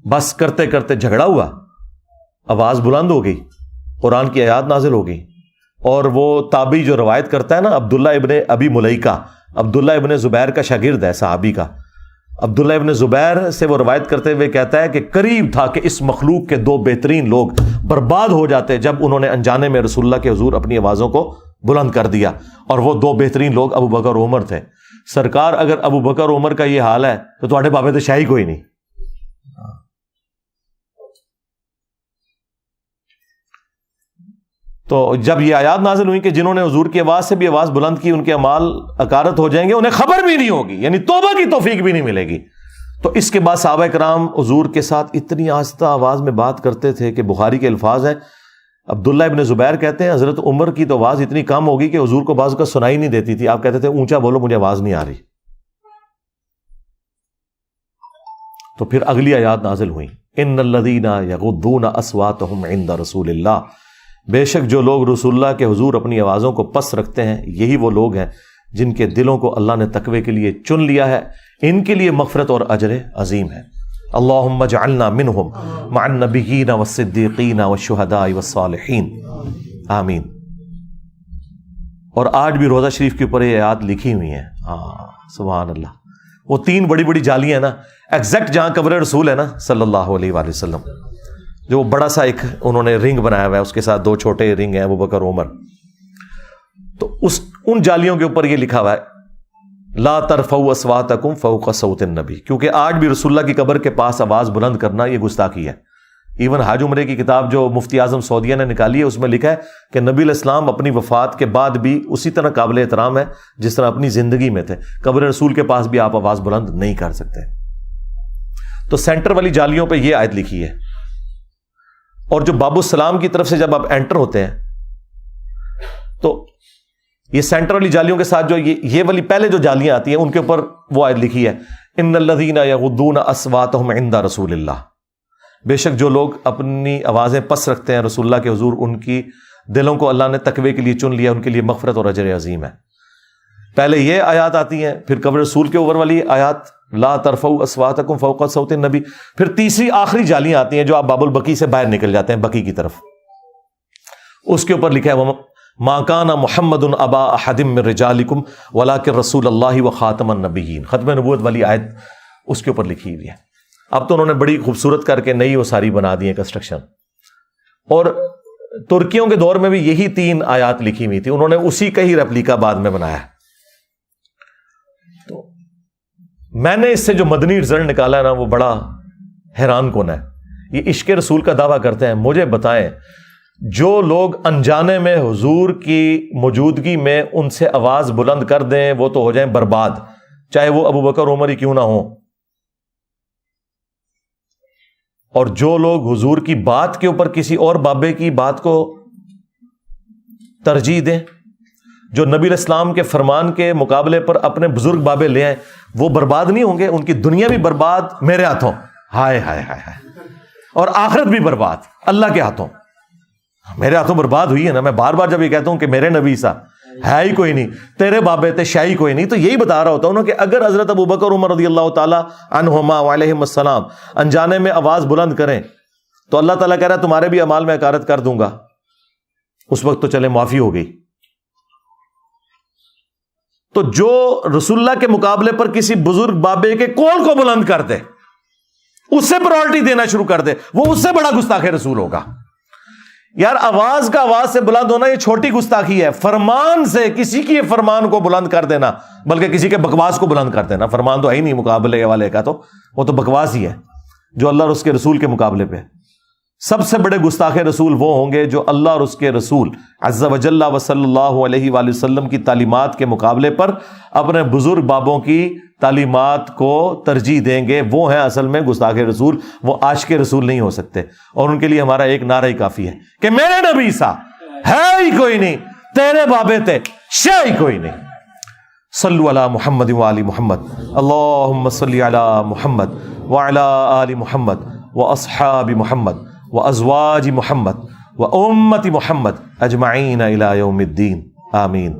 Speaker 1: بس کرتے کرتے جھگڑا ہوا، آواز بلند ہو گئی، قرآن کی آیات نازل ہو گئی. اور وہ تابعی جو روایت کرتا ہے نا عبداللہ ابن ابی ملیکہ، عبداللہ ابن زبیر کا شاگرد ہے صحابی کا، عبداللہ ابن زبیر سے وہ روایت کرتے ہوئے کہتا ہے کہ قریب تھا کہ اس مخلوق کے دو بہترین لوگ برباد ہو جاتے جب انہوں نے انجانے میں رسول اللہ کے حضور اپنی آوازوں کو بلند کر دیا. اور وہ دو بہترین لوگ ابو بکر اور عمر تھے. سرکار اگر ابو بکر اور عمر کا یہ حال ہے تو تواڈے بابے تو شاہی کوئی نہیں. تو جب یہ آیات نازل ہوئی کہ جنہوں نے حضور کی آواز سے بھی آواز بلند کی ان کے اعمال اکارت ہو جائیں گے، انہیں خبر بھی نہیں ہوگی، یعنی توبہ کی توفیق بھی نہیں ملے گی. تو اس کے بعد صحابہ کرام حضور کے ساتھ اتنی آہستہ آواز میں بات کرتے تھے کہ بخاری کے الفاظ ہیں، عبداللہ ابن زبیر کہتے ہیں حضرت عمر کی تو آواز اتنی کم ہوگی کہ حضور کو بعض کا سنائی نہیں دیتی تھی. آپ کہتے تھے اونچا بولو مجھے آواز نہیں آ رہی. تو پھر اگلی آیات نازل ہوئیں، ان الذین یغضون اصواتهم عند رسول اللہ، بے شک جو لوگ رسول اللہ کے حضور اپنی آوازوں کو پس رکھتے ہیں یہی وہ لوگ ہیں جن کے دلوں کو اللہ نے تقوی کے لیے چن لیا ہے، ان کے لیے مغفرت اور اجر عظیم ہے. اللہم اجعلنا منہم مع النبیین والصدیقین والشہداء والصالحین آمین. اور آج بھی روزہ شریف کے اوپر یہ آیات لکھی ہوئی ہیں. ہاں سبحان اللہ. وہ تین بڑی بڑی جالیاں نا ایگزیکٹ جہاں قبر رسول ہے نا صلی اللہ علیہ وآلہ وسلم، جو بڑا سا ایک انہوں نے رنگ بنایا ہوا ہے، اس کے ساتھ دو چھوٹے رنگ ہیں ابوبکر عمر. تو ان جالیوں کے اوپر یہ لکھا ہوا ہے لا ترفعوا اصواتکم فوق صوت النبی، کیونکہ آج بھی رسول اللہ کی قبر کے پاس آواز بلند کرنا یہ گستاخی ہے. ایون حج عمرے کی کتاب جو مفتی اعظم سعودیہ نے نکالی ہے اس میں لکھا ہے کہ نبی علیہ السلام اپنی وفات کے بعد بھی اسی طرح قابل احترام ہے جس طرح اپنی زندگی میں تھے. قبر رسول کے پاس بھی آپ آواز بلند نہیں کر سکتے. تو سینٹر والی جالیوں پہ یہ آیت لکھی ہے. اور جو باب السلام کی طرف سے جب آپ انٹر ہوتے ہیں تو یہ سینٹر والی جالیوں کے ساتھ جو یہ والی پہلے جو جالیاں آتی ہیں ان کے اوپر وہ آیت لکھی ہے ان الذین یغضون اصواتهم عند رسول اللہ، بے شک جو لوگ اپنی آوازیں پس رکھتے ہیں رسول اللہ کے حضور ان کی دلوں کو اللہ نے تقوی کے لیے چن لیا، ان کے لیے مغفرت اور اجر عظیم ہے. پہلے یہ آیات آتی ہیں، پھر قبر رسول کے اوپر والی آیات لا ترفعوا اصواتکم فوق صوت النبی، پھر تیسری آخری جالیاں آتی ہیں جو آپ باب البقیع سے باہر نکل جاتے ہیں بقیع کی طرف. اس کے اوپر لکھا ہے ما کان محمد ابا احد من رجالکم ولکن رسول اللہ وخاتم النبیین. ختم نبوت والی آیت اس کے اوپر لکھی ہوئی ہے. اب تو انہوں نے بڑی خوبصورت کر کے نئی وہ ساری بنا دی ہے کنسٹرکشن. اور ترکیوں کے دور میں بھی یہی تین آیات لکھی ہوئی تھی، انہوں نے اسی کا ہی ریپلیکا بعد میں بنایا. تو میں نے اس سے جو مدنی رزلٹ نکالا ہے نا وہ بڑا حیران کن ہے. یہ عشق رسول کا دعویٰ کرتے ہیں، مجھے بتائیں جو لوگ انجانے میں حضور کی موجودگی میں ان سے آواز بلند کر دیں وہ تو ہو جائیں برباد، چاہے وہ ابو بکر عمر ہی کیوں نہ ہوں. اور جو لوگ حضور کی بات کے اوپر کسی اور بابے کی بات کو ترجیح دیں، جو نبی علیہ السلام کے فرمان کے مقابلے پر اپنے بزرگ بابے لے آئیں، وہ برباد نہیں ہوں گے، ان کی دنیا بھی برباد میرے ہاتھوں. ہائے ہائے ہائے ہائے. اور آخرت بھی برباد اللہ کے ہاتھوں. میرے ہاتھوں برباد ہوئی ہے نا. میں بار بار جب یہ کہتا ہوں کہ میرے نبی سا ہے ہی کوئی نہیں, تیرے بابے تھے شاہی کوئی نہیں, تو یہی بتا رہا ہوتا ہوں کہ اگر حضرت ابوبکر عمر رضی اللہ تعالی عنہما وعلیہم السلام انجانے میں آواز بلند کریں تو اللہ تعالیٰ کہہ رہا ہے تمہارے بھی اعمال میں حقارت کر دوں گا. اس وقت تو چلے معافی ہو گئی. تو جو رسول اللہ کے مقابلے پر کسی بزرگ بابے کے قول کو بلند کر دے, اس سے پرائورٹی دینا شروع کر دے, وہ اس سے بڑا گستاخ رسول ہوگا. یار آواز کا آواز سے بلند ہونا یہ چھوٹی گستاخی ہے. فرمان سے کسی کی فرمان کو بلند کر دینا, بلکہ کسی کے بکواس کو بلند کر دینا, فرمان تو ہے ہی نہیں مقابلے والے کا, تو وہ تو بکواس ہی ہے جو اللہ اور اس کے رسول کے مقابلے پہ. سب سے بڑے گستاخ رسول وہ ہوں گے جو اللہ اور اس کے رسول عز و جل و صلی اللہ علیہ وآلہ وسلم کی تعلیمات کے مقابلے پر اپنے بزرگ بابوں کی تعلیمات کو ترجیح دیں گے. وہ ہیں اصل میں گستاخ رسول, وہ عاشق رسول نہیں ہو سکتے. اور ان کے لیے ہمارا ایک نعرہ ہی کافی ہے کہ میرے نبی سا ہے ہی کوئی نہیں, تیرے بابے تھے شے ہی کوئی نہیں. صلو علی محمد وآل محمد, اللہم صلی علی محمد وعلی آل محمد واصحاب محمد وازواج محمد وامت محمد اجمعین الی یوم الدین. آمین.